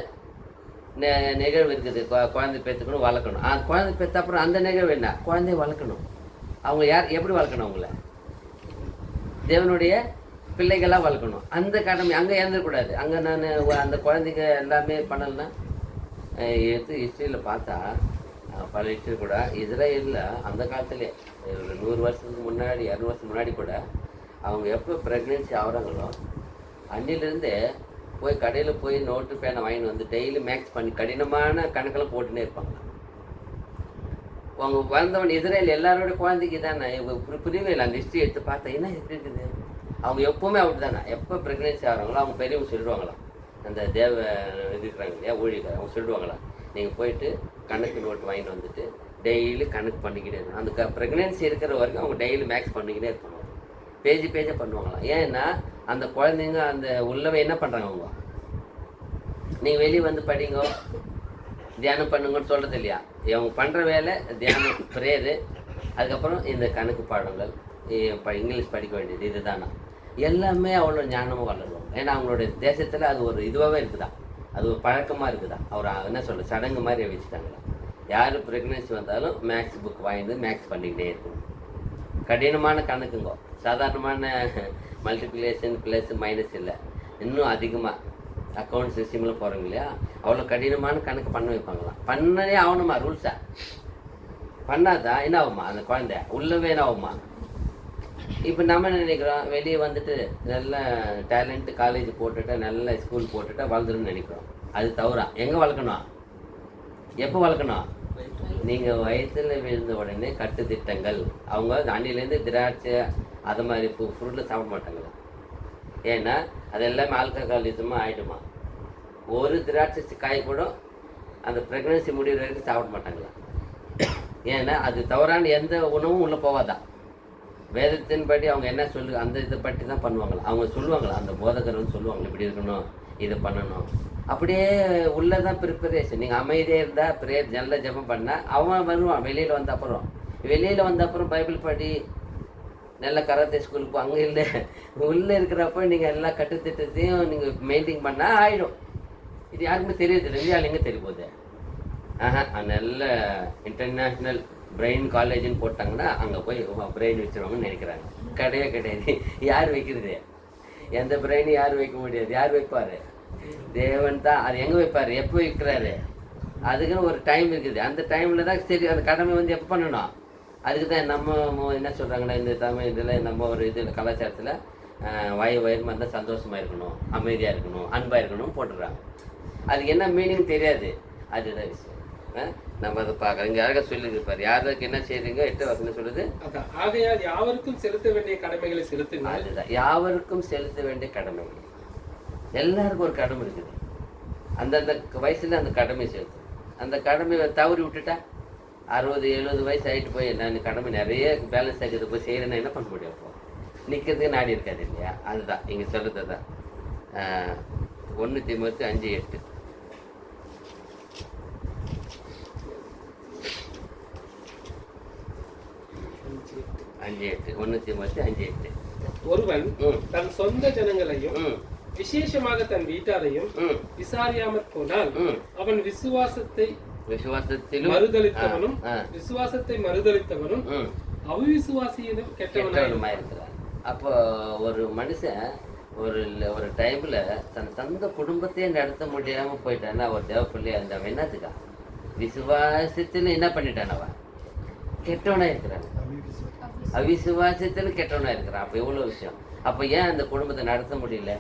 நிகழ்வு இருக்குது. குழந்தை பெற்றுக்கணும், வளர்க்கணும். குழந்தை பெற்ற அப்புறம் அந்த நிகழ்வு என்ன? குழந்தைய வளர்க்கணும். அவங்க எப்படி வளர்க்கணும்? அவங்கள தேவனுடைய பிள்ளைகளாக வளர்க்கணும். அந்த கடமை அங்கே இறந்துடக்கூடாது. அங்கே நான் அந்த குழந்தைங்க எல்லாமே பண்ணலைன்னா ஹிஸ்ட்ரியில் பார்த்தா பல ஹிஸ்ட்ரி கூட இஸ்ரேலில் அந்த காலத்துலேயே ஒரு 100 வருஷத்துக்கு முன்னாடி 200 வருஷத்துக்கு முன்னாடி கூட அவங்க எப்போ ப்ரெக்னென்சி ஆகிறாங்களோ அன்னிலேருந்தே போய் கடையில் போய் நோட்டு பேனை வாங்கிட்டு வந்து டெய்லி மேக்ஸ் பண்ணி கடினமான கணக்கெல்லாம் போட்டுன்னே இருப்பாங்க. அவங்க வந்தவன் இஸ்ரேல் எல்லாரோட குழந்தைக்கு தானே புரியவே இல்லை. அந்த ஹிஸ்ட்ரி எடுத்து பார்த்தா என்ன எப்படி இருக்குது? அவங்க எப்போவுமே அப்படி தானே. எப்போ ப்ரெக்னென்சி ஆகிறாங்களோ அவங்க பெரியவங்க சொல்லிடுவாங்களாம். அந்த தேவ இருக்கிறாங்க இல்லையா, ஊழியர்கள், அவங்க சொல்லிடுவாங்களாம், நீங்கள் போயிட்டு கணக்கு நோட்டு வாங்கிட்டு வந்துட்டு டெய்லி கணக்கு பண்ணிக்கிட்டே இருக்கணும். அந்த ப்ரெக்னென்சி இருக்கிற வரைக்கும் அவங்க டெய்லி மேக்ஸ் பண்ணிக்கிட்டே இருக்கணும். பேஜாக பண்ணுவாங்களாம். ஏன்னா அந்த குழந்தைங்க அந்த உள்ளவே என்ன பண்ணுறாங்க, அவங்க நீங்கள் வெளியே வந்து படிங்க தியானம் பண்ணுங்கன்னு சொல்கிறது இல்லையா. அவங்க பண்ணுற வேலை தியானம், ப்ரேயரு, அதுக்கப்புறம் இந்த கணக்கு பாடங்கள், இங்கிலீஷ் படிக்க வேண்டியது, இதுதானா எல்லாமே அவ்வளோ ஞானமாக வளருவாங்க. ஏன்னா அவங்களுடைய தேசத்தில் அது ஒரு இதுவாகவே இருக்குதா, அது ஒரு பழக்கமாக இருக்குதா. அவர் என்ன சொல்ல சடங்கு மாதிரி வச்சுட்டாங்களா. யார் ப்ரெக்னென்சி வந்தாலும் மேக்ஸ் புக் வாங்கிட்டு மேக்ஸ் பண்ணிக்கிட்டே இருக்கணும். கடினமான கணக்குங்கோ, சாதாரணமான மல்டிப்ளிகேஷன் ப்ளஸ் மைனஸ் இல்லை, இன்னும் அதிகமாக அக்கௌண்ட் சிஸ்டமில் போகிறோங்க இல்லையா, அவ்வளோ கடினமான கணக்கு பண்ண வைப்பாங்களாம். பண்ணவே ஆகணுமா, ரூல்ஸாக பண்ணாதான் என்ன ஆகுமா, அந்த குழந்தை உள்ளவே என்ன ஆகுமா. இப்போ நம்ம நினைக்கிறோம் வெளியே வந்துட்டு நல்ல டேலண்ட்டு காலேஜ் போட்டுட்டா நல்ல ஸ்கூல் போட்டுட்டா வளர்ந்துருன்னு நினைக்கிறோம். அது தவறா. எங்கே வளர்க்கணும், எப்போ வளர்க்கணும், நீங்கள் வயிற்றில் விழுந்த உடனே கட்டுத்திட்டங்கள். அவங்க அன்னிலேருந்து திராட்சை அது மாதிரி ஃப்ரூட்டில் சாப்பிட மாட்டாங்களா. ஏன்னா அது எல்லாமே ஆல்கஹாலிசமாக ஆகிடுமா. ஒரு திராட்சை காய் கூட அந்த ப்ரெக்னன்சி முடிகிற வரைக்கும் சாப்பிட மாட்டாங்களா. ஏன்னா அது தவறான எந்த உணவும் உள்ளே போவாதான். வேதத்தின்படி அவங்க என்ன சொல்லு அந்த இதை பற்றி தான் பண்ணுவாங்களா. அவங்க சொல்லுவாங்களா, அந்த போதகர்னு சொல்லுவாங்களா இப்படி இருக்கணும், இதை பண்ணணும். அப்படியே உள்ளே தான் ப்ரிப்பரேஷன். நீங்கள் அமைதியாக இருந்தால் ப்ரேயர் நல்ல ஜெபம் பண்ணால் அவன் வருவான். வெளியில் வந்த அப்புறம் பைபிள் படி நல்ல கராத்தே ஸ்கூலுக்கு போ. அங்கே இல்லை, உள்ளே இருக்கிறப்போ நீங்கள் எல்லா கட்டுத்திட்டத்தையும் நீங்கள் மெயின்டைன் பண்ணால் ஆகிடும். இது யாருக்குமே தெரியுது, ரெண்டு ஆளுங்க தெரிய போகுது. நல்ல இன்டர்நேஷ்னல் பிரெயின் காலேஜ்னு போட்டாங்கன்னா அங்கே போய் பிரெயின் வச்சுருவாங்கன்னு நினைக்கிறாங்க. கிடையாது. யார் வைக்கிறது, எந்த பிரெயினும் யாரும் வைக்க முடியாது. யார் வைப்பார், தேவன் தான். அது எங்கே வைப்பார், எப்போ வைக்கிறாரு, அதுக்குன்னு ஒரு டைம் இருக்குது. அந்த டைமில் தான் சரி அந்த கடமை வந்து எப்போ பண்ணணும். அதுக்கு தான் நம்ம என்ன சொல்கிறாங்கன்னா, இந்த தமிழ் இதில் நம்ம ஒரு இதில் கலாச்சாரத்தில் வயமாக இருந்தால் சந்தோஷமாக இருக்கணும், அமைதியாக இருக்கணும், அன்பாக இருக்கணும் போட்டுடுறாங்க. அதுக்கு என்ன மீனிங் தெரியாது. அதுதான் விஷயம். நம்ம அதை பார்க்குறோம். இங்கே யாருக்கா சொல்லியிருப்பார், யாருக்கு என்ன செய்யுங்க 8 வசனம் சொல்லுது. ஆகையால் யாவருக்கும் செலுத்த வேண்டிய கடமைகளை செலுத்துங்க. அதுதான், யாவருக்கும் செலுத்த வேண்டிய கடமைகள். எல்லாருக்கும் ஒரு கடமை இருக்குது. அந்தந்த வயசுல அந்த கடமை செலுத்தும். அந்த கடமையை தவறி விட்டுட்டா 60-70 வயசு ஆகிட்டு போய் நான் கடமை நிறைய பேலன்ஸ் ஆகிது போய் செய்கிறேன்னா என்ன பண்ண முடியும். அப்போ நிற்கிறதுக்கு நாடி இருக்காது இல்லையா. அதுதான் இங்கே சொல்கிறது தான். 1 தீமோத்தேயு 5:8. ஒருவன் தன் சொந்த ஜனங்களையும் விசேஷமாக தன் வீட்டாரையும் விசாரியாமற் போனால் அவன் விசுவாசத்தை மறுதலித்தவனும் அவிசுவாசியிலும் கெட்டவனுமாய் இருக்கிறான். அப்போ ஒரு மனுஷன் ஒரு டைம்ல தன் சொந்த குடும்பத்தையே நடத்த முடியாம போயிட்டான்னா அவர் தேவப்பிள்ளை அந்த என்னத்துக்கா விசுவாசத்துல என்ன பண்ணிட்டான், அவன் கெட்டவனா இருக்கிறான். அவிசுவாசத்துல கெட்டவனா இருக்கிறான். அப்போ எவ்வளோ விஷயம். அப்போ ஏன் அந்த குடும்பத்தை நடத்த முடியல,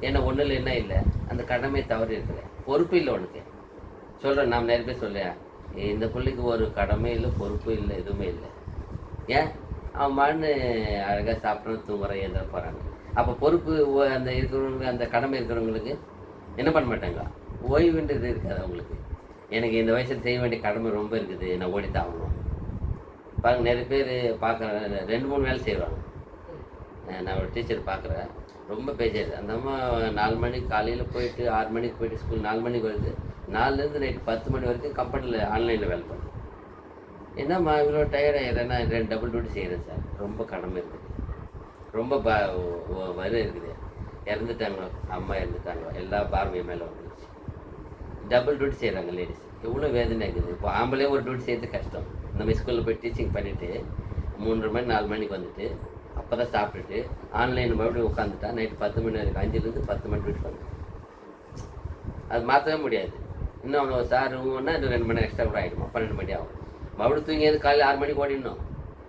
ஏன்னா ஒன்றில் என்ன இல்லை, அந்த கடமை தவறு இருக்கிற பொறுப்பு இல்லை உனக்கு. சொல்கிறேன், நாம் நிறைய பேர் சொல்ல இந்த பிள்ளைக்கு ஒரு கடமை இல்லை, பொறுப்பு இல்லை, எதுவுமே இல்லை. ஏன் அவன் மண்ணு அழகாக சாப்பிட்றோம் தூங்குறான் ஏந்திர போகிறாங்க. அப்போ பொறுப்பு அந்த இருக்கிறவங்க அந்த கடமை இருக்கிறவங்களுக்கு என்ன பண்ண மாட்டாங்க, ஓய்வுன்றது இருக்காது அவங்களுக்கு. எனக்கு இந்த வயசில் செய்ய வேண்டிய கடமை ரொம்ப இருக்குது, நான் ஓடித்தான் ஆகணும். பாருங்க நிறைய பேர் பார்க்குறேன் 2-3 வேலை செய்வாங்க. நான் ஒரு டீச்சர் பார்க்குறேன், ரொம்ப பேஜாது. அந்த அம்மா 4 மணிக்கு காலையில் போயிட்டு 6 மணிக்கு போயிட்டு ஸ்கூல் 4 மணிக்கு வருது, 4லேருந்து நைட்டு 10 மணி வரைக்கும் கம்பெனியில் ஆன்லைனில் வேலை பண்ணுறேன். என்னம்மா இவ்வளோ டயர்டாகிறேன்னா 2 டபுள் டியூட்டி செய்கிறேன் சார். ரொம்ப கடமை இருக்குது, ரொம்ப வரு இருக்குது. இறந்துட்டாங்க, அம்மா இறந்துட்டாங்க, எல்லா பாரமையும் மேலே வந்துருச்சு. டபுள் டியூட்டி செய்கிறாங்க லேடிஸ். எவ்வளோ வேதனை இருக்குது. இப்போ ஆம்பளே ஒரு டியூட்டி செய்கிறது கஷ்டம். நம்ம ஸ்கூலில் போய் டீச்சிங் பண்ணிவிட்டு 3:30 மணி 4 மணிக்கு வந்துட்டு அப்போ தான் சாப்பிட்டுட்டு ஆன்லைன் மறுபடியும் உட்காந்துட்டா நைட்டு 10 மணி வரைக்கும், 5லேருந்து 10 மணி டியூட்டி பண்ணுறேன். அது மாற்றவே முடியாது. இன்னும் அவ்வளோ சார் ஊன்னா இன்னும் 2 மணி எக்ஸ்ட்ரா கூட ஆகிடுமா, 12 மணி ஆகும். மறுபடியும் தூங்கியது காலையில் 6 மணிக்கு ஓடிடணும்.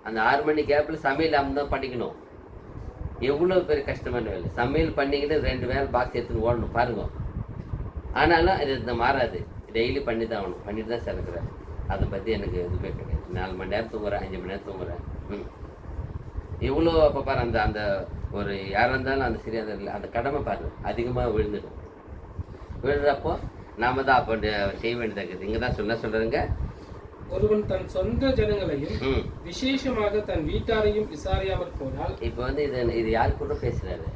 அந்த 6 மணி கேப்பில் சமையல் அவங்க தான் பண்ணிக்கணும். எவ்வளோ பெரிய கஷ்டமான வேலை. சமையல் பண்ணிக்கிட்டு 2 வேலை பாக்ஸ் எடுத்துன்னு ஓடணும் பாருங்க. ஆனாலும் இது இந்த மாறாது, டெய்லி பண்ணி தான் ஆகணும். பண்ணிட்டு தான் சேர்க்கிறேன். அதை பற்றி எனக்கு எதுவுமே கிடையாது. 4 மணி நேரம் தூங்குறேன், 5 மணி நேரம் தூங்குறேன். இவ்வளோ அப்போ பாரு அந்த அந்த ஒரு யாராக இருந்தாலும் அந்த சரியாக அந்த கடமை பாரு அதிகமாக விழுந்துடும். விழுறப்போ நாம தான் அப்போ செய்ய வேண்டியதாக இருக்குது. இங்கே தான் சொல்கிறேங்க. ஒருவன் தன் சொந்த ஜனங்களையும் விசேஷமாக தன் வீட்டாரையும் விசாரியாமல் போனால். இப்போ வந்து இது யாரு கூட பேசுறாரு?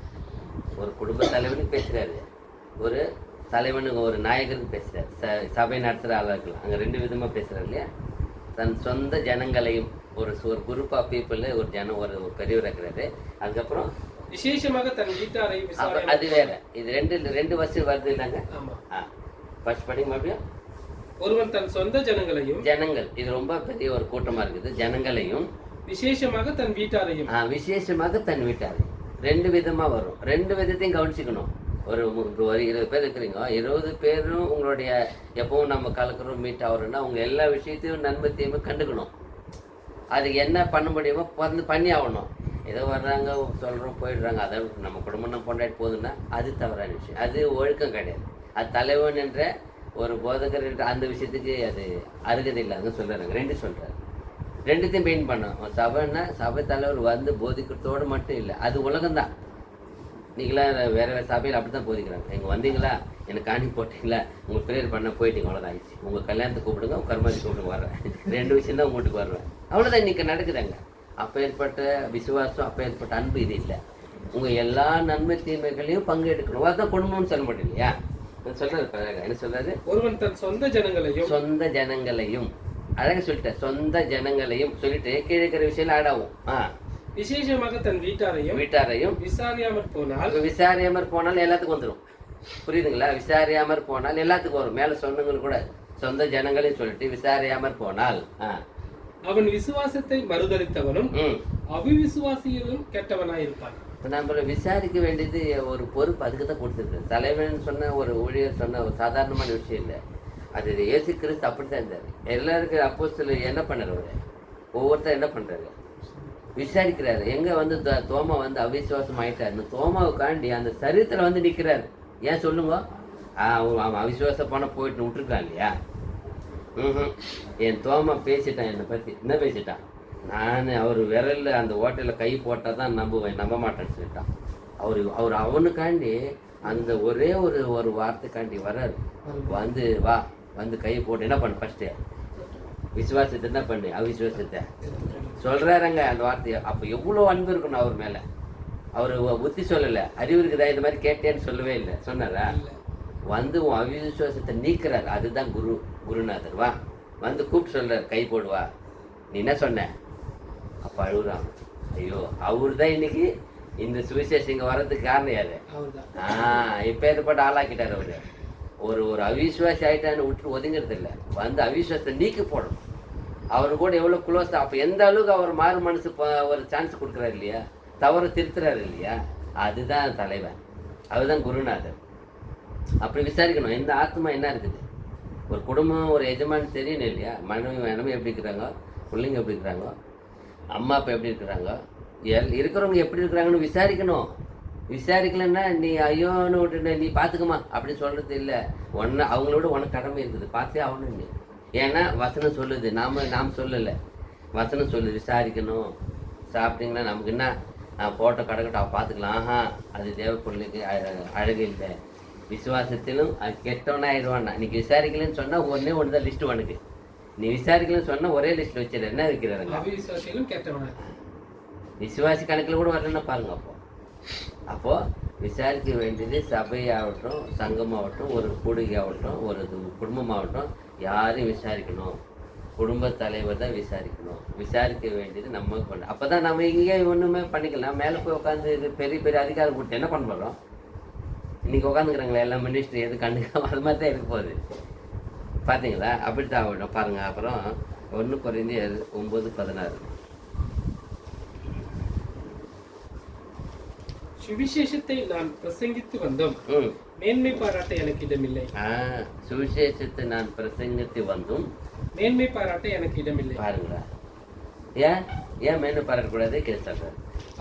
ஒரு குடும்ப தலைவனுக்கு பேசுறாரு, ஒரு தலைவனுக்கு, ஒரு நாயகருக்கு பேசுறாரு, சபை நடத்துகிற ஆளாக இருக்கலாம். அங்கே ரெண்டு விதமாக பேசுறாரு இல்லையா? தன் சொந்த ஜனங்களையும், ஒரு குரூப் ஆஃப் பீப்புள், ஒரு ஜனம், ஒரு பெரியவர் இருக்கிறாரு. அதுக்கப்புறம் விசேஷமாக தன் வீட்டாரையும் விசாரியாமல். அது வேற. இது ரெண்டு வருஷம் வருது இல்லைங்க? ஃபர்ஸ்ட் படிங்க மறுபடியும். ஒருவன் தன் சொந்த ஜனங்களையும், ஜனங்கள் இது ரொம்ப பெரிய ஒரு கூட்டமா இருக்குது, ஜனங்களையும் விசேஷமாக தன் வீட்டாரையும். விசேஷமாக தன் வீட்டாரையும் ரெண்டு விதமா வரும். ரெண்டு விதத்தையும் கவனிச்சுக்கணும். ஒரு 20 பேர் இருக்கிறீங்க, 20 பேரும் உங்களுடைய எப்பவும் நம்ம கலக்கிறோம் மீட் ஆகிறோம்னா உங்க எல்லா விஷயத்தையும் நன்மை தீமை கண்டுக்கணும். அதுக்கு என்ன பண்ண முடியுமோ பண்ணி ஆகணும். ஏதோ வர்றாங்க சொல்கிறோம் போயிடுறாங்க, அதை நம்ம குடும்பம் நம்ம கொண்டாடி போகுதுன்னா அது தவறான விஷயம். அது ஒழுக்கம் கிடையாது. அது தலைவன் என்ற ஒரு போதகர் என்ற அந்த விஷயத்துக்கு அது அருகதை இல்லைன்னு சொல்கிறாங்க. ரெண்டு சொல்கிறாரு, ரெண்டுத்தையும் மெயின் பண்ணோம். சபைன்னா சபை தலைவர் வந்து போதிக்கிறதோடு மட்டும் இல்லை, அது உலகம்தான். நீங்களாம் வேறு வேறு சபையில் அப்படி தான் போதிக்கிறாங்க. இங்கே வந்தீங்களா, எனக்கு காணி போட்டிங்களா, உங்கள் ப்ரேயர் பண்ண போயிட்டீங்க, அவ்வளோதான் ஆயிடுச்சு. உங்கள் கல்யாணத்தை கூப்பிடுங்க, உங்கள் கர்மாதி கூப்பிடுங்க, வர்றேன். ரெண்டு விஷயம் தான் வீட்டுக்கு வருவேன், அவ்வளோதான் இன்றைக்கி நடக்குதுங்க. அப்போ ஏற்பட்ட விசுவாசம், அப்போ ஏற்பட்ட அன்பு இது இல்லை. உங்கள் எல்லா நன்மை தீமைகளையும் பங்கெடுக்கணும். அதுதான் குடும்பம்னு சொல்ல மாட்டேன் இல்லையா? சொல்கிறது என்ன சொல்கிறாரு? ஒருவன் தன் சொந்த ஜனங்களையும் அழகாக சொல்லிட்டேன். சொந்த ஜனங்களையும் சொல்லிட்டு கீழே இருக்கிற விஷயம் ஆடாவும். விசேஷமாக தன் வீட்டாரையும் விசாரியாமற் போனால் எல்லாத்துக்கும் வந்துடும். புரியுதுங்களா? விசாரியாமற் போனால் எல்லாத்துக்கும் வரும். மேலே சொன்னவங்க கூட சொந்த ஜனங்களையும் சொல்லிட்டு விசாரியாமற் போனால் அவன் விசுவாசத்தை மறுதளித்தவனும் அவிசுவாசியிலும் கெட்டவனாயிருப்பான். நம்ம விசாரிக்க வேண்டியது ஒரு பொறுப்பு, அதுக்கு தான் கொடுத்துருக்கு. தலைவன் சொன்ன ஒரு ஊழியர் சொன்ன ஒரு சாதாரணமான விஷயம் இல்லை. அது இயேசு கிறிஸ்து அப்படித்தான் இருந்தார். எல்லாருக்கும் அப்போஸ்தலர் என்ன பண்ணார்? ஒவ்வொருத்தர் என்ன பண்ணுறாரு? விசாரிக்கிறாரு. எங்கே வந்து தோமா வந்து அவிசுவாசம் ஆயிட்டார். அந்த தோமாவுக்காண்டி அந்த சரித்திரம் வந்து நிற்கிறாரு. ஏன் சொல்லுங்க? அவன் அவிசுவாசம் பண்ண போயிட்டு விட்டுருக்கான் இல்லையா? என் தோமா பேசிட்டான், என்னை பற்றி என்ன பேசிட்டான்? நான் அவர் விரலில் அந்த ஓட்டையில் கை போட்டால் தான் நம்ப மாட்டேன்னு சொல்லிட்டான். அவர் அவனுக்காண்டி அந்த ஒரே ஒரு வார்த்தைக்காண்டி வர்றாரு. வந்து வா, வந்து கை போட்டு என்ன பண்ணு, ஃபஸ்ட்டு விசுவாசத்தை என்ன பண்ணு, அவிசுவாசத்தை சொல்கிறாருங்க அந்த வார்த்தையை. அப்போ எவ்வளோ அன்பு இருக்கணும் அவர் மேலே. அவர் புத்தி சொல்லலை, அறிவு இருக்குதா இந்த மாதிரி கேட்டேன்னு சொல்லவே இல்லை. சொன்னாரா? வந்து உன் அவிசுவாசத்தை நீக்கிறார். அதுதான் குருநாதர். வா வந்து கூப்பிட்டு சொல்கிறார், கை போடுவா. நீ என்ன சொன்ன? அப்போ அழுகுறான். ஐயோ, அவர் தான் இன்னைக்கு இந்த சுவிசேஷம் இங்கே வர்றதுக்கு காரணம் யாரு? இப்போ ஏற்பட்ட ஆளாக்கிட்டார் அவர். ஒரு அவிசுவாசி ஆகிட்டான்னு விட்டு ஒதுங்கிறது இல்லை, வந்து அவிசுவாசத்தை நீக்கி போடணும். அவர் கூட எவ்வளோ க்ளோஸ். அப்போ எந்த அளவுக்கு அவர் மாறு மனசு ஒரு சான்ஸ் கொடுக்குறாரு இல்லையா? தவறு திருத்துறாரு இல்லையா? அதுதான் தலைவன், அதுதான் குருநாதர். அப்படி விசாரிக்கணும், எந்த ஆத்மா என்ன இருக்குது. ஒரு குடும்பம், ஒரு எஜமானி தெரியணும் இல்லையா? மனைவி எப்படி இருக்கிறாங்க, பிள்ளைங்க எப்படி இருக்கிறாங்க, அம்மா அப்பா எப்படி இருக்கிறாங்க, இருக்கிறவங்க எப்படி இருக்கிறாங்கன்னு விசாரிக்கணும். விசாரிக்கலன்னா நீ ஐயோன்னு விட்டு நீ பார்த்துக்குமா அப்படின்னு சொல்கிறது இல்லை. அவங்களோட உனக்கு கடமை இருக்குது, பார்த்தே ஆகணும் நீ. ஏன்னா வசனம் சொல்லுது, நாம் சொல்லலை, வசனம் சொல்லுது விசாரிக்கணும். சாப்பிட்டீங்களா, நமக்கு என்ன போட்டோ கிடக்கட்டும் பார்த்துக்கலாம். அது தேவ பொருளுக்கு அழகு இல்லை. விசுவாசத்திலும் அது கெட்டவனா ஆயிடுவான்னா. இன்னைக்கு விசாரிக்கலன்னு சொன்னால் ஒன்று தான் லிஸ்ட்டு உனக்கு. நீ விசாரிக்கலன்னு சொன்னால் ஒரே லிஸ்ட்டில் வச்சிட என்ன இருக்கிறாங்க. விசுவாசி கணக்கில் கூட வரலன்னா பாருங்க. அப்போது விசாரிக்க வேண்டியது சபையாகட்டும், சங்கமாகட்டும், ஒரு கூடுகையாகட்டும், ஒரு குடும்பமாகட்டும், யாரையும் விசாரிக்கணும். குடும்ப தலைவர் தான் விசாரிக்கணும். விசாரிக்க வேண்டியது நம்ம பண்ண. அப்போ தான் நம்ம இங்கே ஒன்றுமே பண்ணிக்கலாம். மேலே போய் உட்காந்து இது பெரிய பெரிய அதிகாரம் கொடுத்து என்ன பண்ண போகிறோம்? இன்றைக்கி உட்காந்துக்கிறாங்களே எல்லா மினிஸ்ட்ரி எது கண்டுக்காம அது மாதிரி தான் இருக்க போகுது. பார்த்தீங்களா? அப்படி தான் ஆகணும் பாருங்கள். அப்புறம் 1 கொரிந்தியர் 9:16. சுவிசேஷத்தை நான் பிரசங்கித்து வந்தோம், மேன்மை பாராட்ட எனக்கு இடமில்லை. சுவிசேஷத்தை நான் பிரசங்கித்து வந்தும் மேன்மை பாராட்ட எனக்கு இடமில்லை. பாருங்களா? ஏன் மேன்மை பாராட்டக்கூடாது கேட்டாங்க.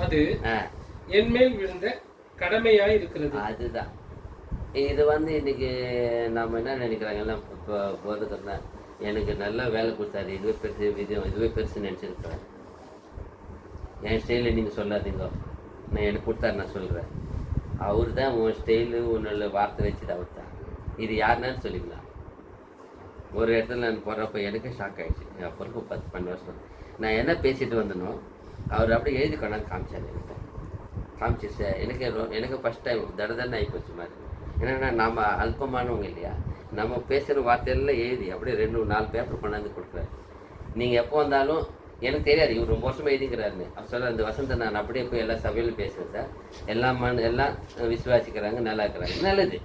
அது என் மேல் விழுந்த கடுமையாய் இருக்கிறது. அதுதான் இது வந்து இன்னைக்கு நம்ம என்ன நினைக்கிறாங்க எல்லாம் போதுக்கிறேன், எனக்கு நல்லா வேலை கொடுத்தாரு, இதுவே பெருசு, இதுவே பெருசு நினச்சிருக்கிறேன். என் ஸ்டைலில் நீங்கள் சொல்லாதீங்க, நான் எனக்கு கொடுத்தாரு நான் சொல்கிறேன். அவர் தான் உன் ஸ்டைலு உன்னோட வார்த்தை வச்சுது அவர் தான். இது யாருன்னு சொல்லிக்கலாம். ஒரு இடத்துல நான் போகிறப்ப எனக்கு ஷாக் ஆகிடுச்சு. என் அப்பருக்கு 10-12 வருஷம் நான் என்ன பேசிட்டு வந்தனோ அவர் அப்படியே எழுதி கொண்டாந்து காமிச்சார். எனக்கு காமிச்சு எனக்கு ஃபஸ்ட் டைம் தடதன்னு ஆகிப்போச்சு மாதிரி. என்னென்னா நம்ம அல்பமானவங்க இல்லையா, நம்ம பேசுகிற வார்த்தையெல்லாம் எழுதி அப்படியே 2-4 பேப்பர் கொண்டாந்து கொடுக்குறாரு. நீங்கள் எப்போ வந்தாலும் எனக்கு தெரியாது இவர் ரொம்ப வருஷமாக எழுதிக்கிறாருன்னு. அவர் சொல்ல இந்த வசந்தை நான் அப்படியே போய் எல்லா சபையிலும் பேசுகிறேன் சார், எல்லாம் விசுவாசிக்கிறாங்க, நல்லா இருக்கிறாங்க, நல்லது.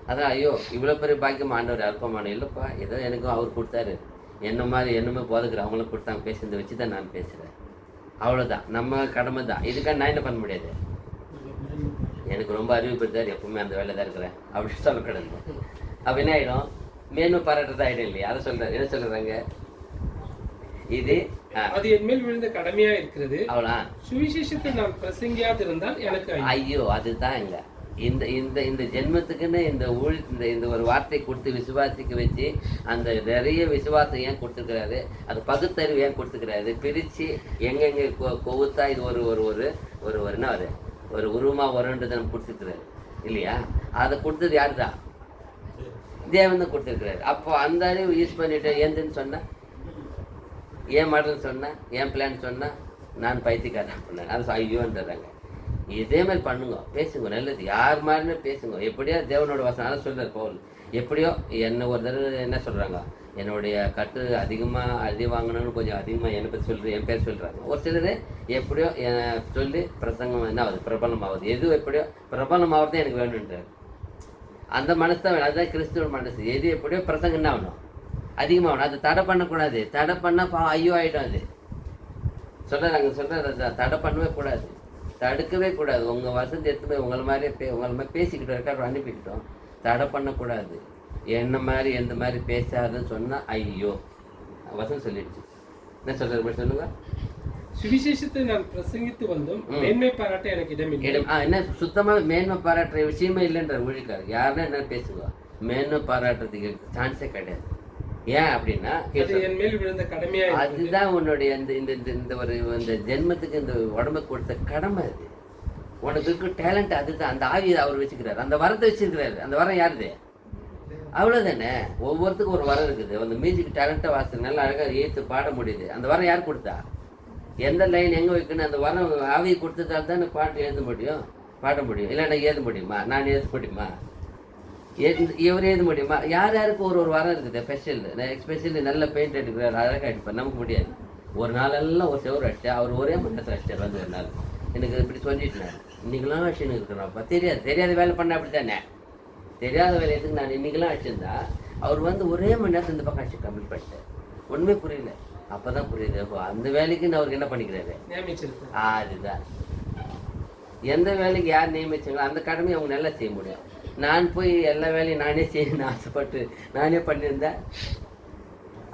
அதான் ஐயோ இவ்வளோ பெரிய பாக்கியம் ஆண்டவர் அல்பமான இல்லைப்பா, ஏதோ எனக்கும் அவர் கொடுத்தாரு, என்னமே போதுக்கிற அவங்களும் கொடுத்தாங்க, பேசுறதை வச்சு தான் நான் பேசுகிறேன், அவ்வளோதான். நம்ம கடமை தான், இதுக்காக நான் என்ன பண்ண முடியாது. எனக்கு ரொம்ப அறிவு பெற்றார், எப்பவுமே அந்த வேலை தான் இருக்கிறேன் அப்படின்னு சொல்லக்கூடாது. அப்போ என்ன ஆகிடும், மேன்மை பாராட்டுறது ஆகிடும் இல்லையா. அதை சொல்கிறார், என்ன சொல்கிறாங்க, இது அது என் மேல் விழுந்த கடமையா இருக்கிறது. அவ்வளோ சுவிசேஷத்தை நான் பிரசங்கியாது இருந்தால் எனக்கு ஐயோ அதுதான் இங்க இந்த இந்த இந்த ஜென்மத்துக்குன்னு இந்த ஒரு வார்த்தை கொடுத்து விசுவாசிக்க வச்சு அந்த நிறைய விசுவாசம் ஏன் கொடுத்துருக்கிறாரு, அது பகுத்தறிவு ஏன் கொடுத்துக்கிறாரு, பிரித்து எங்கெங்கே கொவுத்தா இது ஒரு ஒரு ஒரு ஒரு என்ன ஒரு உருவமாக வரும்ன்றது நம்ம கொடுத்துருக்குறாரு இல்லையா. அதை கொடுத்தது யார் தான், தேவன் தான் கொடுத்துருக்குறாரு. அப்போ அந்த அறிவு யூஸ் பண்ணிட்டு ஏந்துன்னு சொன்னேன், ஏன் மாடல்னு சொன்னேன், ஏன் பிளான் சொன்னேன், நான் பைத்தியக்காரன் பண்ணேன். அது ஐயோன்றாங்க. இதே மாதிரி பண்ணுங்க, பேசுங்க, நல்லது, யார் மாதிரின்னு பேசுங்க. எப்படியோ தேவனோட வசனம் சொல்கிறார் பவுல். எப்படியோ என்ன ஒரு தடவை என்ன சொல்கிறாங்க, என்னுடைய கட்டு அதிகமாக அடி வாங்கணும்னு கொஞ்சம் அதிகமாக என்னை பற்றி சொல்கிறேன், என் பேர் சொல்கிறாங்க. ஒரு சிலர் எப்படியோ சொல்லி பிரசங்கம் என்ன ஆகுது, பிரபலம் ஆகுது. எது எப்படியோ பிரபலம் ஆகிறது எனக்கு வேணுன்றார். அந்த மனசு தான் வேணும், அதுதான் கிறிஸ்துவ மனசு. எது எப்படியோ பிரசங்கம் என்ன ஆகணும், அதிகமாகணும். அது தடை பண்ணக்கூடாது, தடை பண்ணால் ஐயோ ஆகிடும். அது சொல்கிறாங்க தடை பண்ணவே கூடாது, தடுக்கவே கூடாது. உங்கள் வசதி எடுத்து போய் உங்களை மாதிரி பேசிக்கிட்டு இருக்காரு அனுப்பிக்கிட்டோம், தடை பண்ணக்கூடாது. என்ன மாதிரி எந்த மாதிரி பேசாதுன்னு சொன்னால் ஐயோ வசனம் சொல்லிடுச்சு. என்ன சொல்கிறது சொல்லுங்க. சுவிசேஷத்தை நான் பிரசங்கித்து வந்தும் மேன்மை பாராட்ட எனக்கு இடமில்லை. என்ன சுத்தமாக மேன்மை பாராட்டுற விஷயமே இல்லைன்ற ஊழிக்காரு யாருன்னா என்ன பேசுவா, மேன்மை பாராட்டுறதுக்கு சான்ஸே கிடையாது. ஏன் அப்படின்னா என் மேல் விழுந்த கடமையா, அதுதான் உன்னுடைய இந்த ஜென்மத்துக்கு இந்த உடம்பு கொடுத்த கடமை. அது உனக்கு இருக்க டேலண்ட், அதுதான். அந்த ஆவியை அவர் வச்சுக்கிறாரு, அந்த வரத்தை வச்சிருக்கிறாரு. அந்த வரம் யாருது, அவ்வளோதானே. ஒவ்வொருத்துக்கும் ஒரு வரம் இருக்குது. அந்த மியூசிக் டேலண்ட்டாக வாசித்து நல்லா அழகாக ஏற்று பாட முடியுது. அந்த வரம் யார் கொடுத்தா, எந்த லைன் எங்கே வைக்கணும், அந்த வரம் ஆவியை கொடுத்ததால் தான் பாட்டு எழுத முடியும், பாட முடியும். இல்லைன்னா எழுத முடியுமா, நான் எழுத முடியுமா, இவர் எழுத முடியுமா. யார் யாருக்கு ஒரு ஒரு வரம் இருக்குது ஸ்பெஷல். எஸ்பெஷலி நல்ல பெயிண்ட் அடிக்கிறார், அழகாக அடிப்பார், நமக்கு முடியாது. ஒரு நாளெல்லாம் ஒரு செவரு அடிச்சா அவர் ஒரே மணி நேரத்தில் அடிச்சார். வந்து ஒரு நாள் எனக்கு இப்படி சொல்லிட்டேன், இன்றைக்கெல்லாம் அடிச்சுன்னு இருக்கிறாப்பா. தெரியாத வேலை பண்ண அப்படி தானே, தெரியாத வேலை எதுக்கு நான் இன்றைக்கெல்லாம் அடிச்சிருந்தா அவர் வந்து ஒரே மணி நேரத்தில் இந்த பக்கம் அடிச்சு கம்ப்ளீட் பண்ணிட்டேன். ஒன்றுமே புரியல, அப்போ தான் புரியுது. அப்போ அந்த வேலைக்குன்னு அவருக்கு என்ன பண்ணிக்கிறாரு, அதுதான். எந்த வேலைக்கு யார் நியமிச்சாங்களோ அந்த கடமையை அவங்க நல்லா செய்ய முடியும். நான் போய் எல்லா வேலையும் நானே செய்யணும்னு ஆசைப்பட்டு நானே பண்ணியிருந்தேன்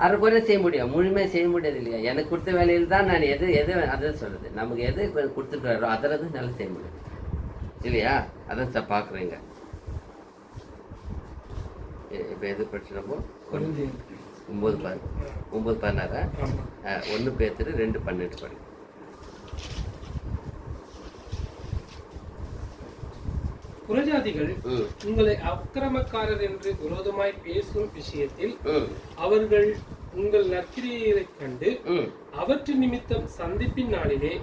அரை குறைய செய்ய முடியும், முழுமையாக செய்ய முடியாது இல்லையா. எனக்கு கொடுத்த வேலையில் தான் நான் எது அதான் சொல்கிறது, நமக்கு எது கொடுத்துருக்காரோ அதில் தான் நல்லா செய்ய முடியும் இல்லையா. அதான் சார் பார்க்குறீங்க. இப்போ எது படிச்சிடப்போ 9:16 1 பேதுரு 2:12 படி. புறஜாதிகள் உங்களை அக்கிரமக்காரர் என்று விரோதமாய் பேசும் விஷயத்தில் அவர்கள் உங்கள் நற்கிரியைகளை கண்டு அவற்றின் நிமித்தம் சந்திப்பின் நாளிலே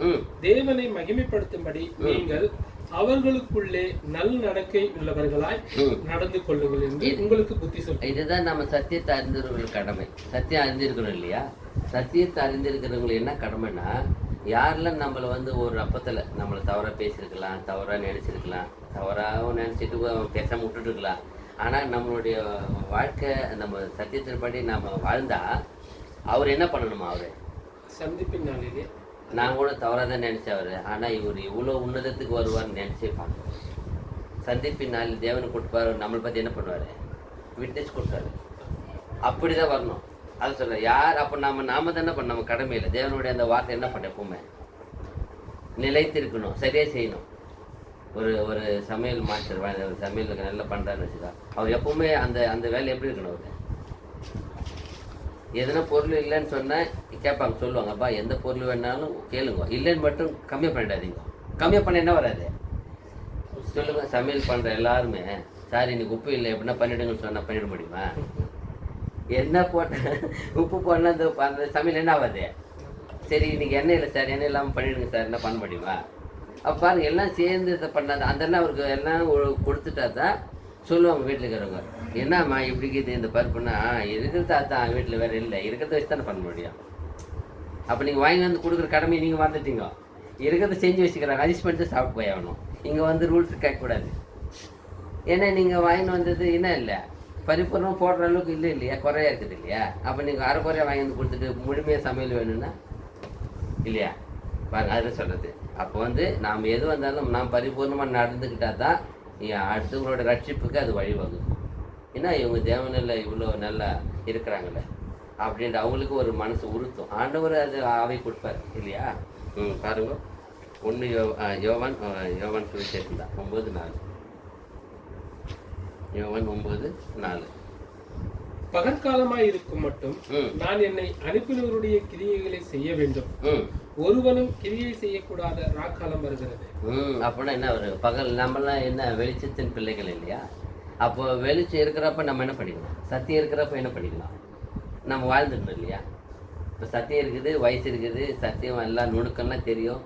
தேவனை மகிமைப்படுத்தும்படி நீங்கள் அவர்களுக்குள்ளே நல் நடக்கை உள்ளவர்களாய் நடந்து கொள்ளுங்கள் என்று உங்களுக்கு புத்தி சொல்ல. இதுதான் நம்ம சத்தியத்தை அறிந்திருக்கிற கடமை. சத்தியம் அறிந்திருக்கணும் இல்லையா. சத்தியத்தை அறிந்திருக்கிறவங்களுக்கு என்ன கடமைன்னா, யாரெல்லாம் நம்மளை வந்து ஒரு அப்பத்தில் நம்மளை தவறாக பேசியிருக்கலாம், தவறாக நினச்சிருக்கலாம், தவறாகவும் நினச்சிட்டு பேசாமல் விட்டுட்டுருக்கலாம். ஆனால் நம்மளுடைய வாழ்க்கை நம்ம சத்தியத்தின்படி நம்ம வாழ்ந்தால் அவர் என்ன பண்ணணுமா, அவர் சந்திப்பின் நாளிலே நான் கூட தவறாக தான் நினச்சவர், ஆனால் இவர் இவ்வளோ உன்னதத்துக்கு வருவார்னு நினச்சே பார்க்கணும். சந்திப்பின் நாளில் தேவனை கொடுப்பார், நம்மளை பற்றி என்ன பண்ணுவார், விட்னஸ் கொடுத்தாரு. அப்படி தான் வரணும். அதை சொல்ல யார் அப்போ நாம தான் என்ன பண்ண, நம்ம கடமையில் தேவனுடைய அந்த வார்த்தை என்ன பண்ண எப்பவுமே நிலைத்திருக்கணும், சரியாக செய்யணும். ஒரு சமையல் மாஸ்டர் ஒரு சமையலுக்கு நல்லா பண்ணுறாருன்னு வச்சுக்கா, அவர் எப்பவுமே அந்த வேலை எப்படி இருக்கணும். அவர் எதனா பொருள் இல்லைன்னு சொன்னால் கேட்பாங்க, சொல்லுவாங்க, அப்பா எந்த பொருள் வேணாலும் கேளுங்க, இல்லைன்னு மட்டும் கம்மியாக பண்ணிடாதீங்க. கம்மியாக பண்ண என்ன வராது சொல்லுங்கள். சமையல் பண்ணுற எல்லாருமே சார் இன்னைக்கு உப்பு இல்லை எப்படின்னா பண்ணிவிடுங்கன்னு சொன்னால் பண்ணிட முடியுமா? என்ன போட்டேன் உப்பு போடலாம் அந்த சமையல் என்ன ஆகாது? சரி இன்னைக்கு எண்ணெய் இல்லை சார், எண்ணெய் இல்லாமல் பண்ணிவிடுங்க சார், என்ன பண்ண முடியுமா? அப்போ பாருங்கள், எல்லாம் சேர்ந்து இதை பண்ணாது. அந்த அவருக்கு எல்லாம் கொடுத்துட்டா தான் சொல்லுவாங்க வீட்டில் இருக்கிறவங்க, என்னம்மா இப்படி இருக்குது இந்த பருப்புன்னா, இருக்கிறது அதான் வீட்டில் வேறு இல்லை, இருக்கிறத வச்சு தானே பண்ண முடியும். அப்போ நீங்கள் வாங்கி வந்து கொடுக்குற கடமையை நீங்கள் மறந்துட்டீங்க. இருக்கிறத செஞ்சு வச்சுக்கிறாங்க, அட்ஜஸ்ட் பண்ணிட்டு சாப்பிட்டு போய் ஆகணும். இங்கே வந்து ரூல்ஸ் கேட்கக்கூடாது. ஏன்னா நீங்கள் வாங்கிட்டு வந்தது என்ன இல்லை, பரிபூர்ணம் போடுற அளவுக்கு இல்லை இல்லையா, குறையா இருக்குது இல்லையா? அப்போ நீங்கள் அரை குறையாக வாங்கி வந்து கொடுத்துட்டு முழுமையாக சமையல் வேணும்னா இல்லையா? பாருங்க, அதில் சொல்கிறது. அப்போ வந்து நாம் எது வந்தாலும் நாம் பரிபூர்ணமாக நடந்துக்கிட்டால் தான் அடுத்தவங்களோட ரட்சிப்புக்கு அது வழிவகுக்கும். ஏன்னா இவங்க தேவனில் இவ்வளோ நல்லா இருக்கிறாங்களே அப்படின்ட்டு அவங்களுக்கு ஒரு மனசு உறுத்தும். ஆண்டவர் அது ஆவை கொடுப்பார் இல்லையா? பாருங்க, 1 யோவான் சுவிசேஷம் தான் 9:4. யோவான் 9:4. பகற்காலமாய் இருக்கும் மட்டும் நான் என்னை அனுப்பினவருடைய கிரியைகளை செய்ய வேண்டும், ஒருவனும் கிரியை செய்யக்கூடாத ராக்காலம் வருகிறது. அப்படின்னா என்ன ஒரு பகல், நம்மளாம் என்ன வெளிச்சத்தின் பிள்ளைகள் இல்லையா? அப்போ வெளிச்சம் இருக்கிறப்ப நம்ம என்ன பண்ணிக்கலாம், சத்தியம் இருக்கிறப்ப என்ன பண்ணிக்கலாம், நம்ம வாழ்ந்துடணும் இல்லையா? இப்போ சத்தியம் இருக்குது, வயசு இருக்குது, சத்தியம் எல்லாம் நுணுக்கம்லாம் தெரியும்,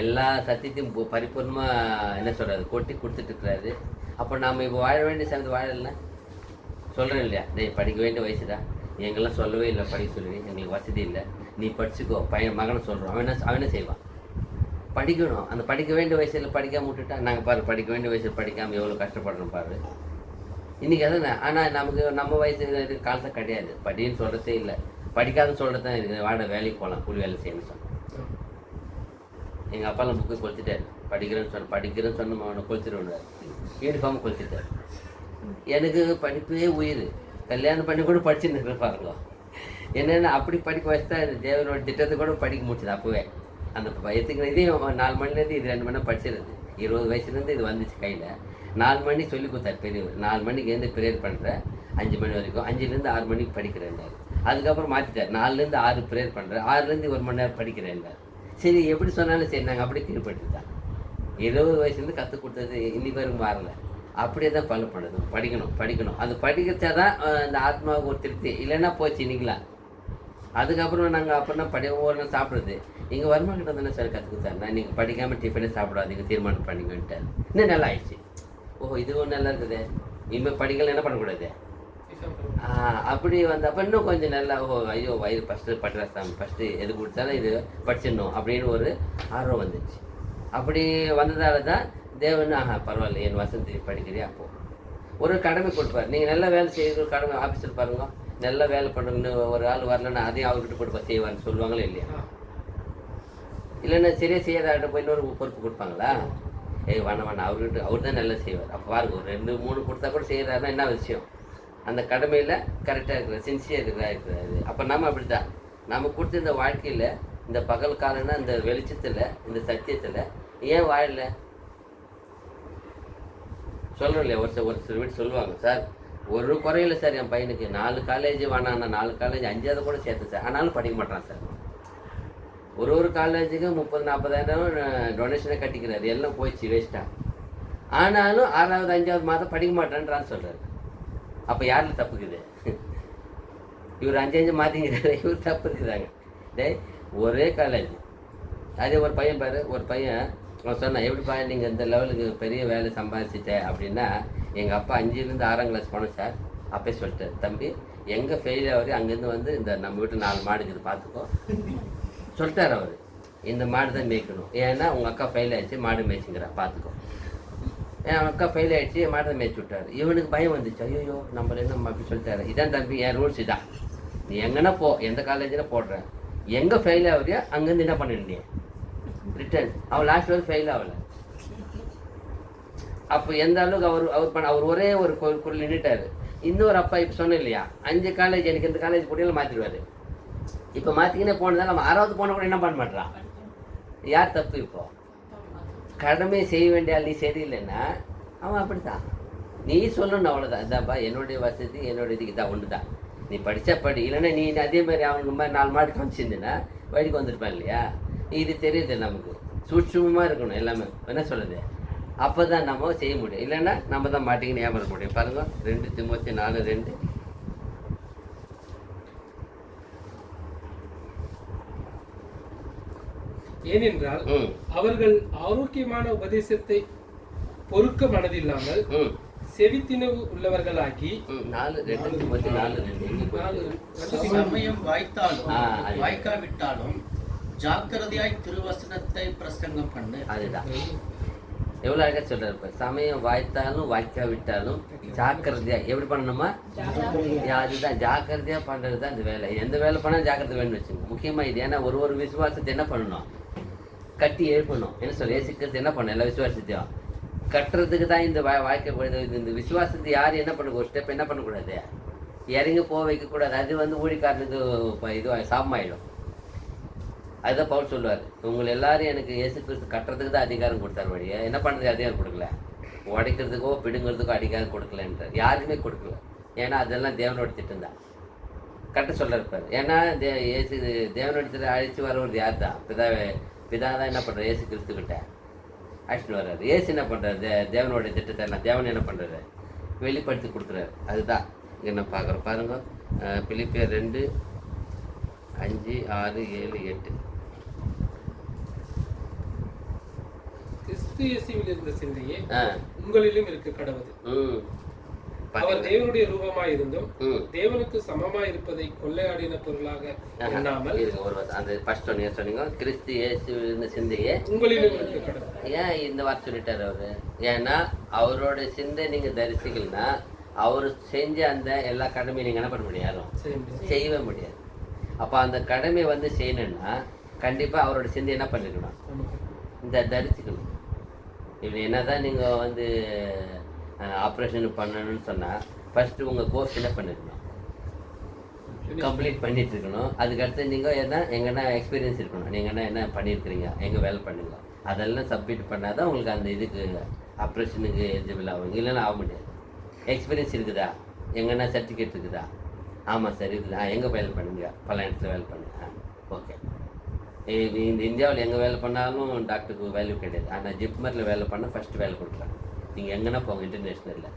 எல்லா சத்தியத்தையும் பரிபூர்ணமாக என்ன சொல்கிறாரு கொட்டி கொடுத்துட்டு இருக்கிறாரு. அப்போ நாம் இப்போ வாழ வேண்டிய சேர்ந்து வாழலை சொல்கிறேன் இல்லையா? டேய் படிக்க வேண்டிய வயசு தான், எங்கெல்லாம் சொல்லவே இல்லை படிக்க சொல்லுவேன், எங்களுக்கு வசதி இல்லை, நீ படிச்சுக்கோ மகனை சொல்கிறோம். அவனை செய்வான், படிக்கணும். அந்த படிக்க வேண்டிய வயசில் படிக்காமல் விட்டுட்டா நாங்கள் பாரு படிக்க வேண்டிய வயசில் படிக்காமல் எவ்வளோ கஷ்டப்படுறோம் பாரு. இன்றைக்கி அதானே. ஆனால் நமக்கு நம்ம வயசு காலத்தை கிடையாது, படின்னு சொல்கிறதே இல்லை, படிக்காதுன்னு சொல்கிறது தான் இருக்குது. வாட வேலைக்கு போகலாம், கூலி வேலை செய்யணும்னு சொன்னேன். எங்கள் அப்பாலாம் புக்கு கொளுத்திட்டார், படிக்கிறேன்னு சொன்ன அவனை கொளுத்திடுவார், யூனிஃபார்ம் கொளுத்திட்டார். எனக்கு படிப்பே உயிர், கல்யாணம் பண்ணி கூட படிச்சுன்னு பாருங்க. என்னென்னா அப்படி படிக்க வச்சு தான் இந்த தேவனோட திட்டத்தை கூட படிக்க முடிச்சது அப்போவே. அந்த வயசுக்கு இதையும் 4 மணிலேருந்து இது 2 மணி நேரம் படிச்சிருது. 20 வயசுலேருந்து இது வந்துச்சு கையில். 4 மணி சொல்லி கொடுத்தார் பெரியவர். 4 மணிக்கு எழுந்து ப்ரேயர் பண்ணுறேன், 5 மணி வரைக்கும், 5லேருந்து 6 மணிக்கு படிக்கிறேன். அதுக்கப்புறம் மாற்றிட்டார், 4லேருந்து 6 ப்ரேயர் பண்ணுறேன், 6லேருந்து 1 மணி நேரம் படிக்கிறேன். சரி எப்படி சொன்னாலும் சரி, நாங்கள் அப்படியே கீழ்பட்டு தான். 20 வயசுலேருந்து கற்றுக் கொடுத்தது இன்னைக்கு வரைக்கும் மாறலை. அப்படியே தான் ஃபாலோ பண்ணுறது. படிக்கணும். அது படிக்கிறதா தான் இந்த ஆத்மாவுக்கு ஒரு திருப்தி. இல்லைன்னா போச்சு இன்னைக்கெலாம். அதுக்கப்புறம் நாங்கள் அப்படின்னா ஒவ்வொரு நாள் சாப்பிட்றது இங்கே வருமானம் தானே சார் கற்றுக் கொடுத்தாருண்ணா, நீங்கள் படிக்காமல் டிஃபனே சாப்பிடாதீங்க, தீர்மானம் பண்ணிக்கிட்டார். இன்னும் நல்லா ஆயிடுச்சு. ஓஹோ இது ஒன்று நல்லா இருக்குது, இனிமேல் படிக்கலாம் என்ன பண்ணக்கூடாது. அப்படி வந்தப்போ இன்னும் கொஞ்சம் நல்லா, ஓஹோ ஐயோ வயிறு ஃபஸ்ட்டு எது கொடுத்தாலும் இது படிச்சிடணும் அப்படின்னு ஒரு ஆர்வம் வந்துச்சு. அப்படி வந்ததால தான் தேவன் பரவாயில்ல என் வசதி படிக்கிறியா. அப்போது ஒரு கடமை கொடுப்பார், நீங்கள் நல்லா வேலை செய்கிற கடமை ஆஃபீஸில் பாருங்க, நல்லா வேலை பண்ணுறதுன்னு ஒரு ஆள் வரலன்னா அதையும் அவர்கிட்ட கொடுப்பா செய்வான்னு சொல்லுவாங்களே இல்லையா? இல்லைன்னா சரியாக செய்யாத போய் இன்னொரு பொறுப்பு கொடுப்பாங்களா? வேணாம் அவர்கிட்ட, அவர் தான் நல்லா செய்வார். அப்போ பாருங்க, ஒரு 2 3 கொடுத்தா கூட செய்கிறாருன்னா என்ன விஷயம், அந்த கடமையில் கரெக்டாக இருக்கிறார், சின்சியராக இருக்கிறாரு. அப்போ நம்ம அப்படி தான் நம்ம கொடுத்த இந்த வாழ்க்கையில் இந்த பகல் காலம்னா இந்த வெளிச்சத்தில் இந்த சத்தியத்தில் ஏன் வாழலை சொல்கிறோம் இல்லையா? ஒரு சில வீட்டு சொல்லுவாங்க, சார் ஒரு குறையில சார் என் பையனுக்கு 4 காலேஜ் வேணாம், 4 காலேஜ் 5ஆவது கூட சேர்த்து சார், ஆனாலும் படிக்க மாட்டான் சார். ஒரு காலேஜுக்கு 30-40,000 டொனேஷனை கட்டிக்கிறாரு, எல்லாம் போயிடுச்சு வேஸ்ட்டாக. ஆனாலும் 6வது 5வது மாதம் படிக்க மாட்டேன்றான்னு சொல்கிறாரு. அப்போ யாரில் தப்புக்குது? இவர் 5 மாற்றிங்கிறாரு, இவர் தப்பு இருக்குதாங்க. டேய் ஒரே காலேஜ், அதே ஒரு பையன் பாரு, ஒரு பையன் அவன் சொன்னான், எப்படிப்பா நீங்கள் இந்த லெவலுக்கு பெரிய வேலை சம்பாதிச்சிட்டேன் அப்படின்னா, எங்கள் அப்பா 5லேருந்து 6ஆம் கிளாஸ் போனோம் சார். அப்பே சொல்லிட்டார், தம்பி எங்கே ஃபெயில் ஆகுது அங்கேருந்து வந்து இந்த நம்ம வீட்டு 4 மாடு இருக்குது பார்த்துக்கோ சொல்லிட்டார் அவர். இந்த மாடு தான் மேய்க்கணும், ஏன்னா உங்கள் அக்கா ஃபெயில் ஆகிடுச்சு, மாடு மேய்ச்சிங்கிறா பார்த்துக்கோ. என் அக்கா ஃபெயில் ஆகிடுச்சு, மாடு தான் மேய்ச்சி விட்டார். இவனுக்கு பயம் வந்துச்சு, ஐயோ நம்மள நம்ம அப்படி சொல்லிட்டாரு. இதான் தம்பி என் ரூல்ஸ் இதான், நீ எங்கன்னா போ, எந்த காலேஜில் போடுறேன், எங்கே ஃபெயில் ஆகுறியா அங்கேருந்து என்ன பண்ணிருந்தேன் ரிட்டர்ன். அவன் லாஸ்ட் வரை ஃபெயில் ஆகலை. அப்போ எந்த அளவுக்கு அவர் ஒரே ஒரு குரல் நின்றுட்டாரு. இன்னொரு அப்பா இப்போ சொன்னேன் இல்லையா, 5 காலேஜ் எனக்கு இந்த காலேஜ் போட்டியில் மாற்றிடுவார். இப்போ மாற்றிக்கினே போனதால் நம்ம 6வது போன கூட என்ன பண்ண மாட்டான். யார் தப்பு? இப்போ கடமை செய்ய வேண்டிய நீ சரியில்லைன்னா அவன் அப்படித்தான். நீ சொல்லணும் அவ்வளோதான், இதாப்பா என்னுடைய வசதி என்னுடைய இதுக்கு தான் ஒன்று தான், நீ படித்தா படி, இல்லைன்னா நீ அதே மாதிரி அவனுக்கு மாதிரி 4 மாடு காமிச்சிருந்தேன்னா வழிக்கு வந்திருப்பான் இல்லையா? இது தெரியுது நமக்கு, சூட்சமாக இருக்கணும் எல்லாமே. என்ன சொல்லுது, அப்போ தான் நம்ம செய்ய முடியும். இல்லைன்னா நம்ம தான் மாட்டிக்கின்னு ஏமாற முடியும். பாருங்க 2 தீமோத்தேயு 4:2. ஏனென்றால் அவர்கள் ஆரோக்கியமான உபதேசத்தை பொறுக்க மனதில்லாமல் செவித்தினவு உள்ளவர்களாகி 2 தீமோத்தேயு 4:2 சமயம் வாய்த்தாலும் வாய்க்காவிட்டாலும் ஜாக்கிரதையாய் திருவசனத்தை பிரசங்கம் பண்ணு. அதுதான் எவ்வளோ அழகாக சொல்கிறார். இப்போ சமயம் வாய்த்தாலும் வாய்க்காவிட்டாலும் ஜாக்கிரதையாக எப்படி பண்ணணுமா? அதுதான் ஜாக்கிரதையாக பண்ணுறது தான் இந்த வேலை. எந்த வேலை பண்ணாலும் ஜாக்கிரதை வேணும்னு வச்சுங்க. முக்கியமாக இது ஏன்னா ஒரு விசுவாசத்தை என்ன பண்ணணும்? கட்டி எழுப்பணும். என்ன சொல்ல ஏசிக்கிறது என்ன பண்ணணும்? எல்லா விசுவாசத்தையும் கட்டுறதுக்கு தான் இந்த வாழ்க்கை. இந்த விசுவாசத்தை யார் என்ன பண்ண ஒரு ஸ்டெப் என்ன பண்ணக்கூடாது? இறங்கி போக வைக்கக்கூடாது. அது ஊழிக்காரனுக்கு இது சாபமாயிடும். அதுதான் பவுல் சொல்லுவார், உங்களை எல்லாரும் எனக்கு இயேசு கிறிஸ்து கட்டுறதுக்கு தான் அதிகாரம் கொடுத்தாரு, வழியை என்ன பண்ணுறதுக்கு அதிகாரம் கொடுக்கல, உடைக்கிறதுக்கோ பிடுங்கிறதுக்கோ அதிகாரம் கொடுக்கலன்றார். யாருக்குமே கொடுக்கல. ஏன்னா அதெல்லாம் தேவனோட திட்டம் தான். கரெக்டாக சொல்ல இருப்பார். ஏன்னா இயேசு தேவனோட திட்டம் அழைச்சி வரவர் யார் தான்? பிதா தான் என்ன பண்ணுறாரு? இயேசு கிறிஸ்துக்கிட்ட அழைச்சிட்டு வர்றாரு. இயேசு என்ன பண்ணுறாரு? தேவனோட திட்டத்தை எல்லாம் தேவன் என்ன பண்ணுறாரு? வெளிப்படுத்தி கொடுக்குறாரு. அதுதான் இங்கே நான் பார்க்குறோம். பாருங்க, பிலிப்பியர் 2, 5, 6, 7, 8. கிறிஸ்து இயேசுவில் இருந்த சிந்தையே உங்களிலும் இருக்க கடவுது. அவர் தேவனுடைய ரூபமாய் இருந்தும் தேவனுக்கு சமமாய் இருப்பதை கொள்ளையாடின பொருளாக எண்ணாமல் அந்த ஃபர்ஸ்ட் சொன்னீங்க கிறிஸ்து இயேசுவில் இருந்த சிந்தையே உங்களிலும் இருக்க கடவுது. ஏன் இந்த வார்த்தை சொல்லிட்டாரு அவரு? ஏன்னா அவரோட சிந்தை நீங்க தரிசிக்கலன்னா அவர் செஞ்ச அந்த எல்லா கடமையும் நீங்க என்ன பண்ண முடியாது? செய்யவே முடியாது. அப்போ அந்த கடமை செய்யணும்னா கண்டிப்பாக அவரோட சிந்தை என்ன பண்ணிக்கணும்? இந்த தரிசிக்கணும். இப்படி என்ன தான் நீங்கள் ஆப்ரேஷன் பண்ணணும்னு சொன்னால் ஃபஸ்ட்டு உங்கள் கோர்ஸ் என்ன பண்ணிருக்கணும்? கம்ப்ளீட் பண்ணிட்டு இருக்கணும். அதுக்கடுத்து நீங்கள் எங்கன்னா எக்ஸ்பீரியன்ஸ் இருக்கணும். நீங்கள் என்ன பண்ணியிருக்கிறீங்க, எங்கே வேலை பண்ணுங்க, அதெல்லாம் சப்மிட் பண்ணால் தான் உங்களுக்கு அந்த இதுக்கு ஆப்ரேஷனுக்கு எலிஜிபிள் ஆகும். இல்லைன்னா ஆக முடியாது. எக்ஸ்பீரியன்ஸ் இருக்குதா? எங்கன்னா சர்டிஃபிகேட் இருக்குதா? ஆமாம் சார் இருக்குது. எங்கே வேலை பண்ணுங்க? பல இடத்துல வேலை பண்ணுங்க. ஓகே. இந்த இந்தியாவில் எங்கே வேலை பண்ணாலும் டாக்டருக்கு வேல்யூ கிடையாது. ஆனால் ஜிப்மரில் வேலை பண்ணால் ஃபஸ்ட்டு வேலை கொடுக்குறாங்க. நீங்கள் எங்கன்னா போங்க இன்டர்நேஷ்னலில்.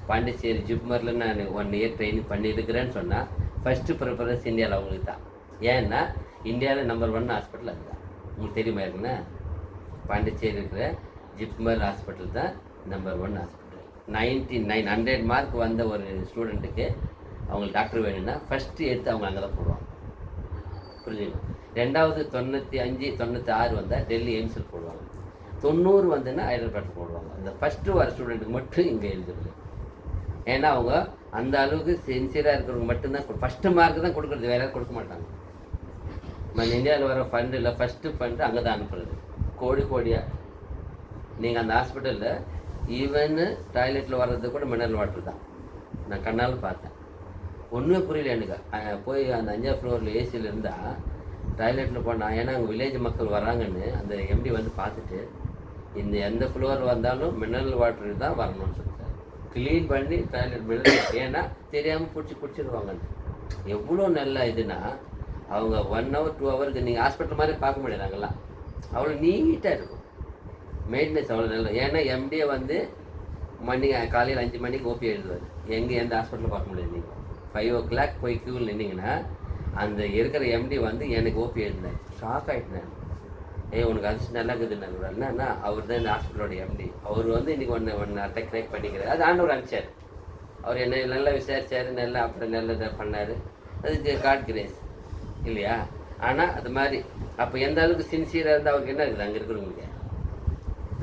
பாண்டிச்சேரி ஜிப்மரில் நான் 1 இயர் ட்ரைனிங் பண்ணியிருக்கிறேன்னு சொன்னால் ஃபஸ்ட்டு ப்ரிஃபரன்ஸ் இந்தியாவில் அவங்களுக்கு தான். ஏன்னா இந்தியாவில் நம்பர் 1 ஹாஸ்பிட்டல் அதுதான். உங்களுக்கு தெரியுமா இருக்குன்னா? பாண்டிச்சேரி இருக்கிற ஜிப்மர் ஹாஸ்பிட்டல் தான் நம்பர் 1 ஹாஸ்பிட்டல். 99 100 மார்க் வந்த ஒரு ஸ்டூடெண்ட்டுக்கு அவங்களுக்கு டாக்டர் வேணும்னா ஃபஸ்ட்டு எடுத்து அவங்க அங்கே தான் போடுவாங்க. புரிஞ்சுக்கணும். 2வது 95 96 வந்தால் டெல்லி எய்ம்ஸில் போடுவாங்க. 90 வந்துன்னா ஹைதராபாத்தில் போடுவாங்க. இந்த ஃபஸ்ட்டு வர ஸ்டூடெண்ட்டுக்கு மட்டும் இங்கே எழுதுறது. ஏன்னா அவங்க அந்த அளவுக்கு சின்சியராக இருக்கிறவங்க மட்டும்தான் ஃபஸ்ட்டு மார்க் தான் கொடுக்குறது, வேறு யாரும் கொடுக்க மாட்டாங்க. நம்ம இந்தியாவில் வர ஃபண்டில் ஃபஸ்ட்டு ஃபண்டு அங்கே தான் அனுப்புறது. கோடியாக நீங்கள் அந்த ஹாஸ்பிட்டலில் ஈவன் டாய்லெட்டில் வர்றது கூட மினரல் வாட்டர் தான். நான் கண்ணால் பார்த்தேன். ஒன்றுமே புரியல எனக்கு. போய் அந்த 5வது ஃப்ளோரில் ஏசியில் இருந்தால் டாய்லெட்டில் போனால், ஏன்னா அங்கே வில்லேஜ் மக்கள் வராங்கன்னு அந்த எம்டி பார்த்துட்டு இந்த எந்த ஃப்ளோர் வந்தாலும் மினரல் வாட்டர் தான் வரணும்னு சொல்லிட்டாரு. க்ளீன் பண்ணி டாய்லெட் மினரல், ஏன்னா தெரியாமல் குடிச்சிடுவாங்க. எவ்வளோ நல்ல இதுனா அவங்க 1 hour 2 hours நீங்கள் ஹாஸ்பிட்டல் மாதிரி பார்க்க முடியாது. அங்கெல்லாம் அவ்வளோ நீட்டாக இருக்கும். மெயின்டெனன்ஸ் அவ்வளோ நல்ல. ஏன்னா எம்டியை காலையில் 5 மணிக்கு ஓபி எழுதுவார். எந்த ஹாஸ்பிட்டலில் பார்க்க முடியாது. நீங்கள் 5 o'clock போய் க்யூவில் நின்னீங்கன்னா அந்த இருக்கிற எம்டி எனக்கு ஓபி எழுதினார். ஷாக் ஆகிட்டேன். உனக்கு அதிர்ஷ்டம் நல்லா இருக்குதுன்னு. என்னன்னா அவர் தான் இந்த ஹாஸ்பிட்டலோட எம்டி. அவர் இன்றைக்கி ஒன்று டெக்னேட் பண்ணிக்கிறார். அது ஆண்டவர் அனுப்பிச்சார். அவர் என்ன நல்லா விசாரிச்சார், நல்லா அப்புறம் நல்லதை பண்ணார். அதுக்கு காட் கிரேஸ் இல்லையா? ஆனால் அது மாதிரி அப்போ எந்த அளவுக்கு சின்சியராக இருந்தால் அவருக்கு என்ன இருக்குது? அங்கே இருக்கிறவங்களுக்கு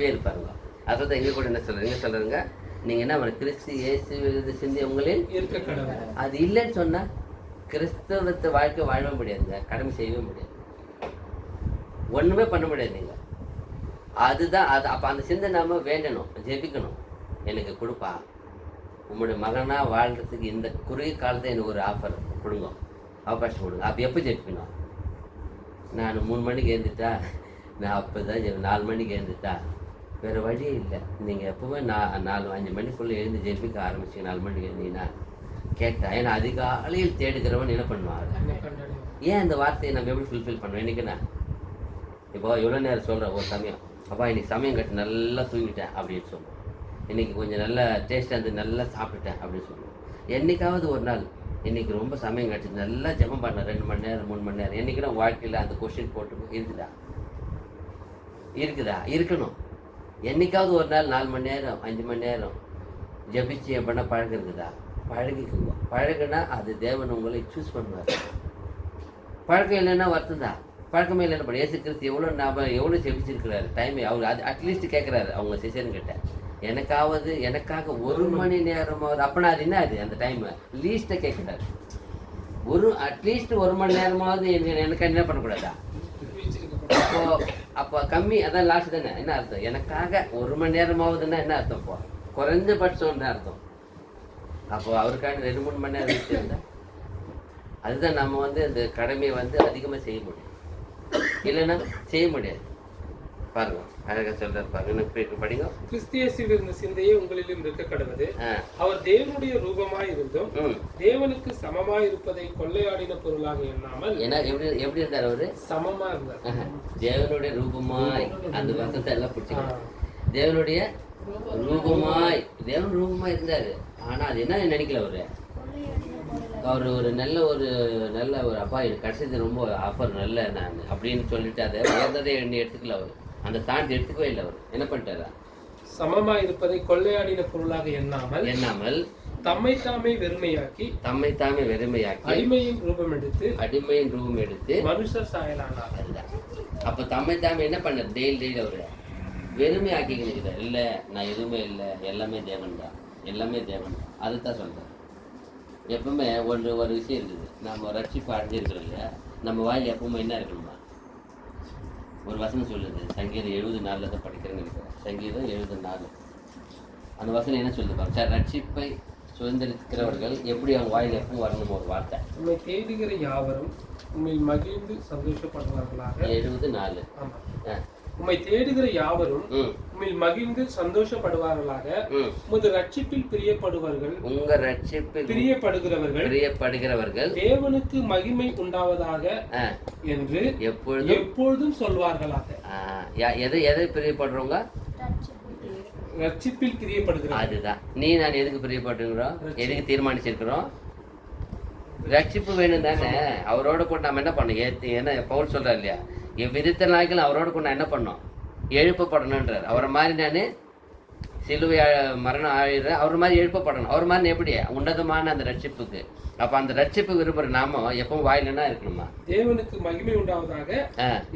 பேர் பாருங்க. அதை தான் எங்கே கூட என்ன சொல்கிறீங்க? நீங்கள் என்ன பண்ண கிறிஸ்து இயேசு சிந்தி உங்களில் இருக்க. அது இல்லைன்னு சொன்னால் கிறிஸ்தவத்தை வாழ்க்கை வாழவே முடியாதுங்க. கடமை செய்யவே முடியாது. ஒன்றுமே பண்ண முடியாது நீங்கள். அதுதான் அது. அப்போ அந்த சிந்தை நாம் வேண்டணும், ஜெபிக்கணும். எனக்கு கொடுப்பா, உங்களுடைய மகனாக வாழ்கிறதுக்கு இந்த குறுகிய காலத்தை எனக்கு ஒரு ஆஃபர் கொடுங்க, அவகாசம் கொடுங்க. அப்போ எப்போ ஜெபிக்கணும்? நான் 3 மணிக்கு எழுந்துட்டா நான் அப்போ தான் 4 மணிக்கு எழுந்துட்டா வேறு வழியே இல்லை. நீங்கள் எப்போவுமே 4-5 மணிக்குள்ளே எழுந்து ஜெபிக்க ஆரம்பிச்சிங்க. 4 மணிக்கு எழுந்தீங்கன்னா கேட்டா, ஏன்னா அதிகாலையில் தேடுகிறவன் என்ன பண்ணுவாங்க? ஏன் அந்த வார்த்தையை நம்ம எப்படி ஃபுல்ஃபில் பண்ணுவோம்? என்றைக்குன்னா இப்போ எவ்வளோ நேரம் சொல்கிறேன். ஒரு சமயம் அப்பா இன்னைக்கு சமயம் கட்டு நல்லா தூங்கிட்டேன் அப்படின்னு சொல்லுவோம். இன்றைக்கி கொஞ்சம் நல்லா டேஸ்ட்டாக இருந்து நல்லா சாப்பிட்டுட்டேன் அப்படின்னு சொல்லுவோம். என்றைக்காவது ஒரு நாள் இன்றைக்கி ரொம்ப சமயம் கிடச்சி நல்லா ஜெபம் பண்ண 2 மணி நேரம் 3 மணி நேரம் என்றைக்குன்னா வாழ்க்கையில் அந்த கொஸ்டின் போட்டு இருக்குதா இருக்கணும். என்றைக்காவது ஒரு நாள் 4 மணி நேரம் 5 மணி நேரம் ஜபிச்சு பண்ண பழக்கம் இருக்குதா? பழகிக்குங்க. பழகுனா அது தேவன் உங்களை சூஸ் பண்ணுவார். பழக்கம் இல்லைன்னா வருத்தம். பழக்கமே இல்லைன்னா பண்ண ஏசு கிறிஸ்து எவ்வளோ ஜெபிச்சிருக்கிறாரு டைம். அவர் அது அட்லீஸ்ட் கேட்குறாரு அவங்க சிசனுக்கிட்ட, எனக்காக 1 மணி நேரமாவது. அப்படின்னா அது என்ன அது அந்த டைமை லீஸ்ட்டை கேட்குறாரு. அட்லீஸ்ட் 1 மணி நேரமாவது எனக்கு என்ன பண்ணக்கூடாதா? அப்போ கம்மி, அதான் லாஸ்ட் தானே. என்ன அர்த்தம்? எனக்காக 1 மணி நேரமாவதுன்னா என்ன அர்த்தம்? இப்போ குறைஞ்சபட்சம் அர்த்தம். அப்போ அவருக்கான 2-3 மணி நேரம் வச்சுருந்தா அதுதான் நம்ம அந்த கடமையை அதிகமாக செய்ய முடியும். இல்லைன்னா செய்ய முடியாது. பாருங்க, அழகா சொல்றாரு பாருங்க, படிங்க. கிறிஸ்தியேசுவில் இருந்த சிந்தையே உங்களிலும் இருக்க கடவுது. அவர் தேவனுடைய ரூபமாய் இருந்தும் தேவனுக்கு சமமாய் இருப்பதை கொள்ளையாடின பொருளாக எண்ணாமல். ஏன்னா எப்படி இருந்தார் அவரு? சமமா இருந்தார். தேவனுடைய ரூபமாய், அந்த வசனத்தை எல்லாம் பிடிச்சிக்கலாம். தேவனுடைய ரூபமாய், தேவன் ரூபமாய் இருந்தாரு. ஆனா அது என்ன நினைக்கல அவர் ஒரு நல்ல ஒரு அப்பா எனக்கு கிடைச்சது ரொம்ப ஆஃபர் நல்ல நான் அப்படின்னு சொல்லிட்டு அதை உயர்ந்ததை எண்ணி எடுத்துக்கல. அவர் அந்த தாண்டி எடுத்துக்கவே இல்லை. அவர் என்ன பண்ணிட்டாரா? சமமா இருப்பதை கொள்ளையாடின பொருளாக எண்ணாமல் தம்மை தாமே வெறுமையாக்கி அடிமையின் ரூபம் எடுத்து மனுஷர் சாயலானார். அதுதான். அப்ப தம்மை தாமே என்ன பண்ணார்? டெய்லி அவரு வெறுமை ஆக்கிக்கிறார். இல்லை நான் எதுவுமே இல்லை, எல்லாமே தேவன் தான். அதுதான் சொல்றேன். எப்பவுமே ஒரு விஷயம் இருக்குது. நம்ம ரட்சிப்பு அடைஞ்சிருக்கிறோம் இல்லையா, நம்ம வாயில் எப்பவுமே என்ன இருக்கணுமா? ஒரு வசனம் சொல்லுது, சங்கீதம் 74 தான் படிக்கிறேன்னு நினைக்கிறேன். சங்கீதம் 74 அந்த வசனம் என்ன சொல்லுது பாருங்க. ரட்சிப்பை சுதந்திரிக்கிறவர்கள் எப்படி அவங்க வாயில் எப்பவும் வரணும் ஒரு வார்த்தை. உண்மை தேடுகிற யாவரும் உண்மையில் மகிழ்ந்து சந்தோஷப்படுவார்களாக. 74. உம்மை தேடுகிற யாவரும் உம்மில் மகிழ்ந்து சந்தோஷப்படுவார்களாக. உமது ரட்சிப்பில் பிரியப்படுவார்கள். உங்க ரட்சிப்பில் பிரியப்படுகிறவர்கள் தேவனுக்கு மகிமை உண்டாவதாக என்று எப்பொழுதும் சொல்வார்களாக. எதை பிரியப்படுறவங்க? ரட்சிப்பில் பிரியப்படுகிறோம். அதுதான். நான் எதுக்கு பிரியப்படுகிறோம்? எதுக்கு தீர்மானிச்சிருக்கிறோம்? ரட்சிப்பு வேணும் தானே. அவரோட கூட நம்ம என்ன பண்ணோம்? ஏன்னா பவுல் சொல்றாரு இல்லையா, எவ்விதத்த நாய்கள் அவரோட கூட நான் என்ன பண்ணோம்? எழுப்பப்படணுன்றார். அவரை மாதிரி நான் சிலுவை மரணம் ஆயிடுறேன், அவர் மாதிரி எழுப்பப்படணும். அவர் மாதிரி எப்படி? உன்னதமான அந்த ரட்சிப்புக்கு. அப்போ அந்த ரட்சிப்பு விரும்புகிற நாம எப்பவும் வாயிலன்னா இருக்கணுமா? தேவனுக்கு மகிமை உண்டாவதாக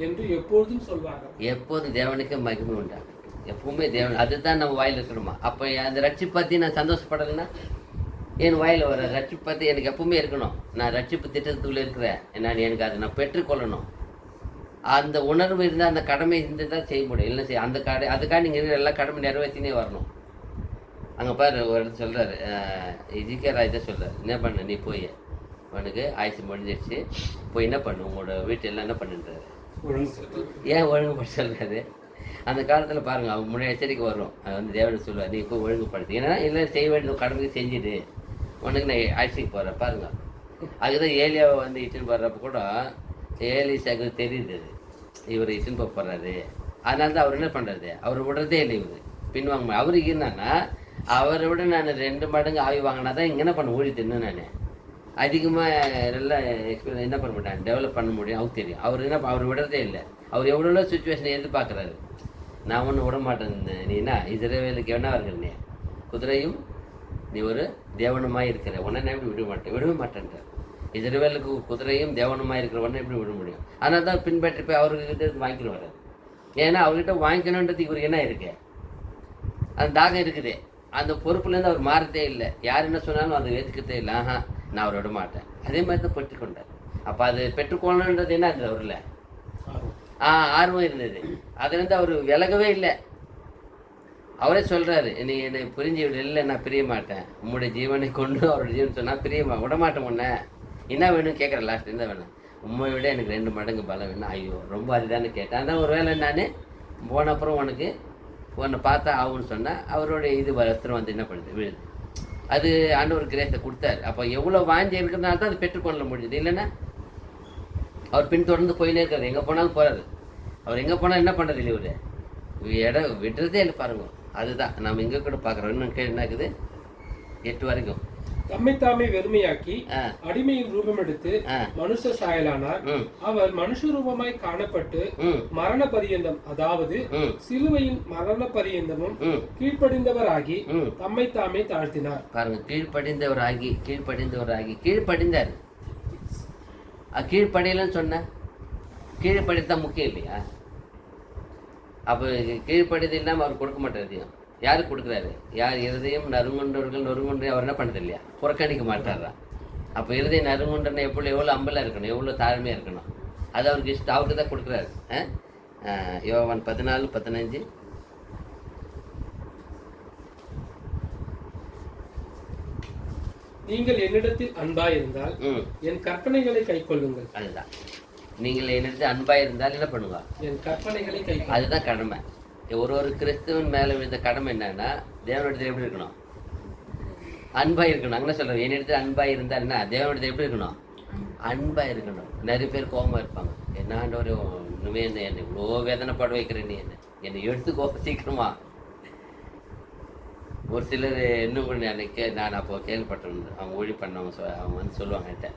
என்று எப்பொழுதும் சொல்வார்கள். எப்போதும் தேவனுக்கு மகிமை உண்டாகும். எப்பவுமே தேவன், அதுதான் நம்ம வாயில் இருக்கணுமா? அப்போ அந்த ரட்சிப்பு பற்றி நான் சந்தோஷப்படலைன்னா என் வாயில் வர ரட்சிப்பு பற்றி எனக்கு எப்பவுமே இருக்கணும். நான் ரட்சிப்பு திட்டத்துக்குள்ளே இருக்கிறேன், எனக்கு அதை நான் பெற்றுக்கொள்ளணும். அந்த உணர்வு இருந்தால், அந்த கடமை இருந்து தான் செய்ய முடியும். இல்லை செய்ய அந்த அதுக்காக நீங்கள் எல்லா கடமை நிறைவேற்றினே வரணும். அங்கே பாரு, ஒரு இடத்துல சொல்கிறாரு, ஜிகே ராஜ் தான் சொல்கிறார், என்ன பண்ண நீ போய் உனக்கு ஆயுசு முடிஞ்சிடுச்சு, போய் என்ன பண்ணு, உங்களோட வீட்டெல்லாம் என்ன பண்ணுன்றாரு. ஏன் ஒழுங்குபடுத்த சொல்கிறாரு? அந்த காலத்தில் பாருங்கள், அவங்க முன்னாடி எச்சரிக்கை வரும். அது தேவனுக்கு சொல்லுவார், நீ போய் ஒழுங்குபடுத்து. ஏன்னா இல்லை செய்ய வேண்டிய கடமைக்கு செஞ்சுடு, உனக்கு நான் ஆட்சிக்கு போகிறேன் பாருங்கள். அதுதான் ஏலியாவை இட்டுன்னு போடுறப்ப கூட ஏலிசாக்கு தெரியுது இவர் இட்டுன்னு போகிறாரு. அதனால தான் அவர் என்ன பண்ணுறது, அவர் விடுறதே இல்லை. இவர் பின்வாங்க. அவருக்கு என்னன்னா, அவரை விட நான் 2 மடங்கு ஆவி வாங்கினா தான் இங்கே என்ன பண்ண ஊழியத்துன்னு நான் அதிகமாக நல்லா எக்ஸ்பீரியன்ஸ் என்ன பண்ண மாட்டேன், டெவலப் பண்ண முடியும். அவருக்கு தெரியும். அவர் விடுறதே இல்லை. அவர் எவ்வளோ சுச்சுவேஷனை எதிர்பார்க்குறாரு. நான் ஒன்றும் விட மாட்டேன். நீ என்ன இஸ்ரவேலுக்கு என்ன இருக்கிற நீ குதிரையும் நீ ஒரு தேவனுமாய் இருக்கிற உடனே நான் எப்படி விடவே மாட்டேன்ற. இஸ்ரவேலுக்கு குதிரையும் தேவனுமாய் இருக்கிற உடனே எப்படி விட முடியும்? அதனால தான் பின்பற்றி போய் அவர்கிட்ட வாங்கிக்கணும் வர்றாரு. ஏன்னா அவர்கிட்ட வாங்கிக்கணுன்றது இவருக்கு என்ன இருக்கு, அந்த தாகம் இருக்குது. அந்த பொறுப்புலேருந்து அவர் மாறதே இல்லை. யார் என்ன சொன்னாலும் அதை ஏற்றுக்கதே இல்லை. நான் அவரை விட மாட்டேன். அதே மாதிரி தான் பெற்றுக்கொண்டார். அப்போ அது பெற்றுக்கொள்ளணுன்றது என்ன இருந்தது அவரில் ஆர்வம் இருந்தது. அதுலேருந்து அவர் விலகவே இல்லை. அவரே சொல்கிறாரு, நீ என்னை பிரிஞ்சு விட. இல்லை, நான் பிரிய மாட்டேன். உம்முடைய ஜீவனை கொண்டு அவரோட ஜீவன் சொன்னால் விட மாட்டேன். உன்னை என்ன வேணும்னு கேட்குறேன். லாஸ்ட் என்ன வேணும்? உண்மை விட எனக்கு 2 மடங்கு பலம் வேணும். ஐயோ ரொம்ப அதுதானே கேட்டேன். அதான் ஒரு வேளை நான் போன அப்புறம் உன்னை பார்த்தா ஆகும்னு சொன்னால் அவருடைய வஸ்திரம் என்ன பண்ணுது, விழுது. அது ஆண்டவர் கிரேஸை கொடுத்தாரு. அப்போ எவ்வளோ வாஞ்சி இருக்கிறதுனால தான் அது பெற்றுக்கொள்ள முடியுது. இல்லைன்னா அவர் பின்தொடர்ந்து போயினே இருக்காரு. எங்கே போனாலும் போகிறாரு. அவர் எங்கே போனால் என்ன பண்ணுறது இல்லை. இவர் இடம் விடுறதே இல்லை பாருங்க. அதுதான் நம்ம இங்கே கூட பார்க்குறோம். இன்னும் கேள்வி என்ன இருக்குது 8 வரைக்கும். தம்மை தாமே வெறுமையாக்கி அடிமையின் ரூபம் எடுத்து மனுஷ சாயலானார். அவர் மனுஷ ரூபமாய் காணப்பட்டு மரண பரியந்தம், அதாவது சிலுவையின் மரண பரியந்தமும் கீழ்ப்படிந்தவராகி தம்மை தாமே தாழ்த்தினார். பாருங்க, கீழ்ப்படிந்தார். கீழ்ப்படியலன்னு சொன்ன கீழ்ப்படித்தான் முக்கியம் இல்லையா? அப்போ கீழ்ப்படிது இல்லாமல் அவர் கொடுக்க மாட்டார். யாருக்கு கொடுக்குறாரு? யார் இருதயம் நறுங்குண்டவர்கள் நொறுங்குண்டு அவர் என்ன பண்ணுறது இல்லையா? புறக்கணிக்க மாட்டாரா? அப்போ இருதயம் நறுங்குண்டனை எவ்வளோ அம்பலாக இருக்கணும், எவ்வளோ தாழ்மையாக இருக்கணும், அது அவருக்கு இஷ்டம், அவருக்கு தான் கொடுக்குறாரு. யோவான் 14:15. நீங்கள் என்னிடத்தில் அன்பாயிருந்தால் என் கற்பனைகளை கைக்கொள்ளுங்கள். அதுதான், நீங்கள் என்னிடத்தில் அன்பாயிருந்தால் என்ன பண்ணுங்க? என் கற்பனைகளை கை. அதுதான் கடமை. ஒரு கிறிஸ்துவன் மேலே விழுந்த கடமை என்னன்னா, தேவனிடத்தில் எப்படி இருக்கணும்? அன்பாக இருக்கணும். அங்கே சொல்கிறேன், என்னிடத்தில் அன்பாக இருந்தால் என்ன? தேவனிடத்தில் எப்படி இருக்கணும்? அன்பாக இருக்கணும். நிறைய பேர் கோபமாக இருப்பாங்க. என்னாண்டவர் இன்னுமே என்னை இவ்வளோ வேதனைப்பட வைக்கிறேன், நீ என்னை எடுத்துக்கோ சீக்கிரமா. ஒரு சிலர் இன்னும் கூட நான் அப்போ கேள்விப்பட்டேன், அவங்க ஊழி பண்ணவங்க அவங்க வந்து சொல்லுவாங்க என்கிட்ட,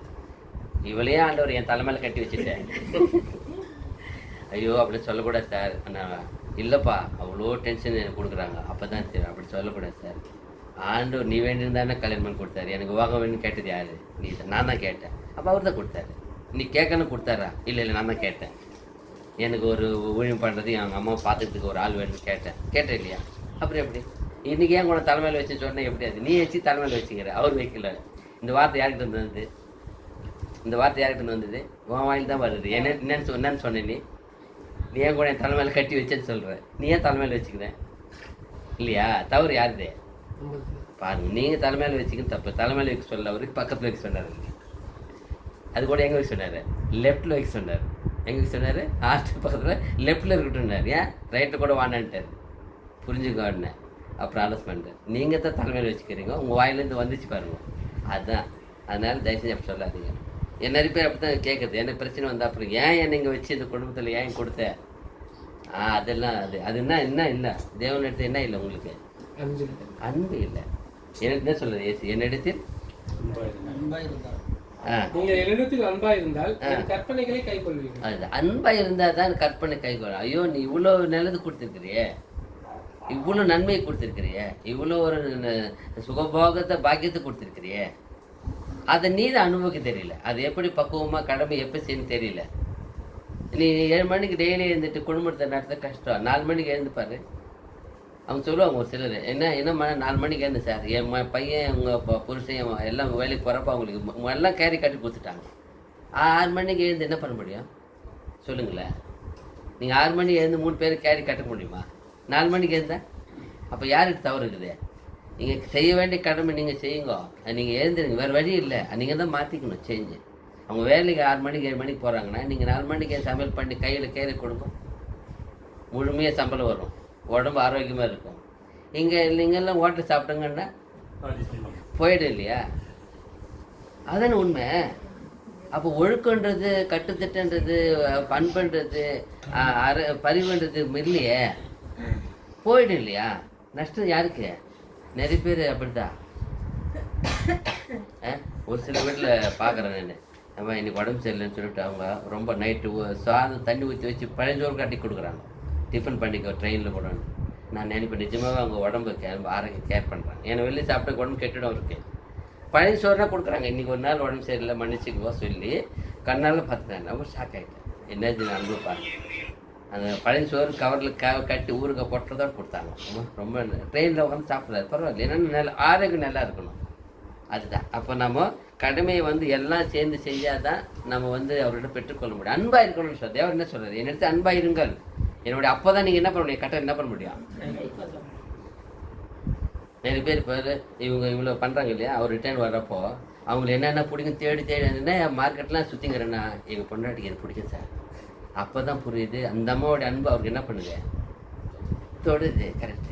இவளையே ஆண்டவர் என் தலைமையில கட்டி வச்சுட்டேன். ஐயோ அப்படி சொல்லக்கூடாது சார். ஆனால் இல்லைப்பா, அவ்வளோ டென்ஷன் எனக்கு கொடுக்குறாங்க. அப்போ தான் சரி, அப்படி சொல்லக்கூடாது சார். ஆண்டவர் நீ வேண்டியிருந்தானே கல்யாணம் பண்ணி கொடுத்தாரு. எனக்கு வாங்க வேணும்னு கேட்டது யார்? நீ தான். நான் தான் கேட்டேன். அப்போ அவர் தான் கொடுத்தாரு. நீ கேட்கணும் கொடுத்தாரா? இல்லை நான் தான் கேட்டேன். எனக்கு ஒரு ஊழியம் பண்ணுறது எங்கள் அம்மா பார்த்துக்கிறதுக்கு ஒரு ஆள் வேணும்னு கேட்டேன் இல்லையா? அப்புறம் எப்படி இன்றைக்கி ஏன் கூட தலைமையில் வச்சு சொன்னேன்? எப்படி அது? நீ வச்சு தலைமையில் வச்சுக்கிற, அவர் வைக்கல. இந்த வார்த்தை யார்கிட்ட வந்தது? உன் வாயில் தான் வருது. என்னன்னு சொன்னேன்? நீ ஏன் கூட என் தலைமையில் கட்டி வச்சேன்னு சொல்கிறேன். நீ ஏன் தலைமையில் வச்சுக்கிறேன் இல்லையா? தவறு யாருதே பாருங்க. நீங்கள் தலைமையில் வச்சுக்கின்னு தப்பு. தலைமையில் வைக்க சொல்ல, அவருக்கு பக்கத்தில் வைக்க சொன்னார். அது கூட எங்கே வைக்க சொன்னார்? லெஃப்டில் வைக்க சொன்னார். எங்கே வைக்க சொன்னார்? ஆர்ட் பக்கத்தில் லெஃப்டில் இருக்கட்டும்னார். ஏன் ரைட்டு கூட வாண்டான்ட்டார். புரிஞ்சுக்கோன்னு அப்புறம் அனௌன்ஸ்மெண்ட்டு. நீங்கள் தான் தலைமையில் வச்சுக்கிறீங்க. உங்கள் வாயிலேருந்து வந்துச்சு பாருங்க. அதுதான். அதனால தயவுசெஞ்சு அப்படி சொல்லாதீங்க. நிறைய பேர் அப்படி தான் கேட்குறது. என்ன பிரச்சனை வந்தால் அப்புறம் ஏன் என்னை இங்கே வச்சு இந்த குடும்பத்தில் ஏன் கொடுத்த? அதெல்லாம் அதுன்னா என்ன இல்லை? தேவனிடத்தில் என்ன இல்லை? உங்களுக்கு அன்பு இல்லை. என்ன சொல்றது? ஏசு என்னிடத்தில் அன்பா இருந்தால் கற்பனைகளை கைக்கொள்வீர்கள். அது அன்பா இருந்தால் தான் கற்பனை கைக்கொள்ள. ஐயோ நீ இவ்வளோ நல்லது கொடுத்துருக்கிறியே, இவ்வளோ நன்மையை கொடுத்துருக்கிறியே, இவ்வளோ ஒரு சுகபோகத்தை பாக்கியத்தை கொடுத்துருக்கிறியே, அதை நீ தான் அனுபவிக்க தெரியல. அது எப்படி பக்குவமாக கடமை எப்போ செய்யணும் தெரியல. நீ 7 மணிக்கு டெய்லி எழுந்துட்டு குடும்பத்தை நடத்த கஷ்டம். 4 மணிக்கு எழுந்துப்பாரு. அவங்க சொல்லுவாங்க ஒரு சிலர், என்ன 4 மணிக்கு எழுந்து சார், என் பையன் உங்கள் புருஷன் எல்லாம் வேலைக்கு போகிறப்ப அவங்களுக்கு எல்லாம் கேரி கட்டி கொடுத்துட்டாங்க. 6 மணிக்கு எழுந்து என்ன பண்ண முடியும் சொல்லுங்களேன்? நீங்கள் 6 மணிக்கு எழுந்து 3 பேர் கேரி கட்ட முடியுமா? 4 மணிக்கு எழுந்தா அப்போ யாருக்கு தவறு இருக்குது? நீங்கள் செய்ய வேண்டிய கடமை நீங்கள் செய்யுங்க. நீங்கள் எழுந்துருங்க, வேறு வழி இல்லை. நீங்கள் தான் மாற்றிக்கணும் சேஞ்சு. அவங்க வேலைக்கு 6 மணிக்கு 7 மணிக்கு போகிறாங்கன்னா நீங்கள் 4 மணிக்கு சமையல் பண்ணி கையில் கேரி கொடுக்கும், முழுமையாக சம்பளம் வரும், உடம்பு ஆரோக்கியமாக இருக்கும். நீங்கள்லாம் ஹோட்டல் சாப்பிட்டங்கன்னா போயிடும் இல்லையா? அதானே உண்மை. அப்போ ஒழுக்கன்றது, கட்டுத்திட்டன்றது, பண்புன்றது, பரிவுன்றது இல்லையே, போயிடும் இல்லையா? நஷ்டம் யாருக்கு? நிறைய பேர் அப்படிதான். ஒரு சில வீட்டில் பார்க்குறேன் நான், நம்ம இன்னைக்கு உடம்பு சரியில்லைன்னு சொல்லிட்டு அவங்க ரொம்ப நைட்டு சாதம் தண்ணி ஊற்றி வச்சு பழஞ்சோறு கட்டி கொடுக்குறாங்க. டிஃபன் பண்ணிக்கோ ட்ரெயினில் கூட. நான் நினைப்பேன் நிஜமாகவே அவங்க உடம்பு ஆரோக்கியம் கேர் பண்ணுறாங்க. ஏன்னா வெளியே சாப்பிட்டு உடம்பு கெட்டிடம் இருக்குது. பழைய சோறுனா கொடுக்குறாங்க. இன்றைக்கி ஒரு நாள் உடம்பு சரியில்லை மன்னிச்சுக்குவோ சொல்லி கண்ணால் பார்த்துட்டாங்க. ரொம்ப ஷாக் ஆகிட்டேன். என்னது அனுபவப்பாங்க. அந்த பழைய சோறு கவரில் கட்டி ஊறுகாய் போட்டுறதோடு கொடுத்தாங்க. ரொம்ப ட்ரெயினில் உட்காந்து சாப்பிட்றாரு. பரவாயில்ல, என்னென்ன ஆரோக்கியம் நல்லா இருக்கணும். அதுதான். அப்போ நம்ம கடமையை எல்லாம் சேர்ந்து செஞ்சால் தான் நம்ம அவர்கிட்ட பெற்றுக்கொள்ள முடியும். அன்பாக இருக்கணும்னு சொல்ல தேவர் என்ன சொல்கிறார்? என்னிடத்து அன்பாக இருங்கள். என்னுடைய அப்போ தான் நீங்கள் என்ன பண்ண முடியும்? கரெக்டாக என்ன பண்ண முடியும்? நிறைய பேர் இப்போ இவங்க இவ்வளோ பண்ணுறாங்க இல்லையா? அவர் ரிட்டர்ன் வர்றப்போ அவங்களுக்கு என்னென்ன பிடிக்கும் தேடி மார்க்கெட்லாம் சுற்றிங்கிறேன்னா எங்கள் பொண்டாட்டிக்கு இது பிடிக்கும் சார். அப்போ தான் புரியுது அந்த அம்மாவோடைய அன்பு அவருக்கு என்ன பண்ணுது, தொடுது. கரெக்டு.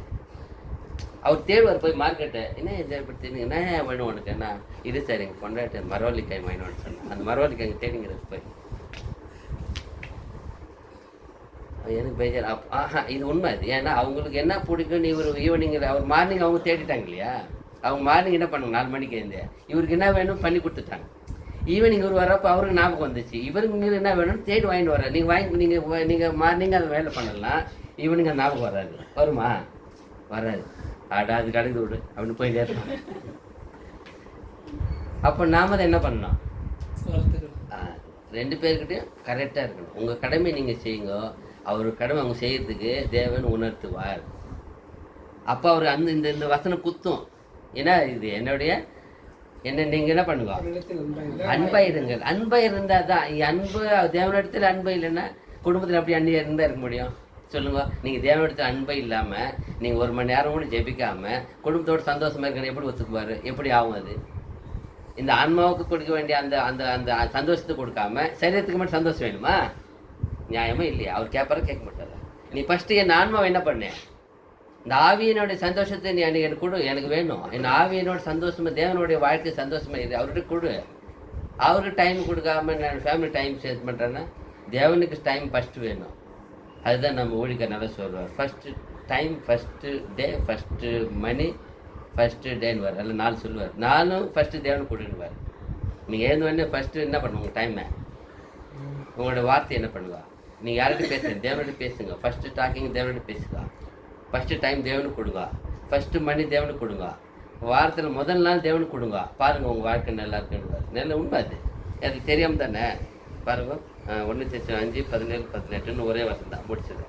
அவர் தேடுவார் போய் மார்க்கெட்டை. என்ன இதை இப்படி தெரியுங்க, என்ன வேணும் உனக்கு? என்ன இது சார் எங்கள் பொண்டாட்டி மரவள்ளிக்காய் வாங்கினோன்னு சொன்னேன். அந்த மரவள்ளிக்காய் தேடிங்கிறது போய் எனக்கு பேஜர் இது உண்மை அது. ஏன்னா அவங்களுக்கு என்ன பிடிக்கும், நீ ஒரு ஈவினிங்கில் அவர் மார்னிங் அவங்க தேடிட்டாங்க இல்லையா, அவங்க மார்னிங் என்ன பண்ணுவாங்க 4 மணிக்கு எழுந்து இவருக்கு என்ன வேணும் பண்ணி கொடுத்துட்டாங்க. ஈவினிங் இவர் வர்றப்போ அவருக்கு ஞாபகம் வந்துச்சு, இவருக்கு என்ன வேணும்னு தேடி வாங்கிட்டு வர்றாரு. நீங்கள் மார்னிங் அதை வேலை பண்ணலாம், ஈவினிங் அந்த ஞாபகம் வராது. வருமா? வராது. அது கடைக்கு விடு அப்படின்னு போய் நேரம். அப்போ நாம அதை என்ன பண்ணணும்? 2 பேர்கிட்டையும் கரெக்டாக இருக்கணும். உங்கள் கடமை நீங்கள் செய்யுங்க, அவர் கடமை அவங்க செய்யறதுக்கு தேவன் உணர்த்துவார். அப்போ அவர் இந்த வசனம் குத்தும். ஏன்னா இது என்ன நீங்கள் என்ன பண்ணுங்க, அன்பாயிருங்கள். அன்பாக இருந்தால் தான் அன்பு. தேவனிடத்தில் அன்பு இல்லைன்னா குடும்பத்தில் அப்படி அன்பாக இருக்க முடியும் சொல்லுங்க. நீங்கள் தேவனிடத்தில் அன்பை இல்லாமல் நீங்கள் 1 மணி நேரம் கூட ஜெபிக்காமல் குடும்பத்தோடு சந்தோஷமாக இருக்கணும் எப்படி ஒத்துக்குவார்? எப்படி ஆகும் அது? இந்த ஆன்மாவுக்கு கொடுக்க வேண்டிய அந்த அந்த அந்த சந்தோஷத்தை கொடுக்காம சரீரத்துக்கு மட்டும் சந்தோஷம் வேணுமா? நியாயமா இல்லையா? அவர் கேட்க மாட்டார். நீ ஃபஸ்ட்டு என் ஆன்மாவை என்ன பண்ணேன், இந்த ஆவியனுடைய சந்தோஷத்தை நீ எனக்கு கொடு, எனக்கு வேணும். என் ஆவியனோட சந்தோஷமாக தேவனுடைய வாழ்க்கை சந்தோஷமாக இது அவர்கிட்ட கொடு. அவருக்கு டைம் கொடுக்காம நான் ஃபேமிலி டைம் ஸ்பெண்ட் பண்ணுறேன்னா தேவனுக்கு டைம் ஃபஸ்ட்டு வேணும். அதுதான் நம்ம ஊழிக்க நல்லா சொல்லுவார். First time, first day, first money, first டேன்னு வர அதில் 4 சொல்லுவார். 4 ஃபஸ்ட்டு தேவனுக்கு கொடுக்குவார். நீங்கள் எழுந்தோடனே ஃபஸ்ட்டு என்ன பண்ணுவோம், உங்கள் டைமை, உங்களோட வார்த்தை என்ன பண்ணுவா? நீங்கள் யார்கிட்ட பேசுங்க, தேவன்கிட்ட பேசுங்க. ஃபஸ்ட்டு டாக்கிங் தேவன்கிட்ட பேசுங்க. ஃபஸ்ட்டு டைம் தேவனுக்கு கொடுங்க. ஃபஸ்ட்டு மணி தேவனுக்கு கொடுங்க. வாரத்தில் முதல் நாள் தேவனுக்கு கொடுங்க. பாருங்கள் உங்கள் வாழ்க்கை நல்லா இருக்குன்னு. நல்ல உண்மை அது. அது தெரியாமல் தானே பாருங்க. 1 5 17 18 ஒரே வருஷம் தான் முடிச்சது.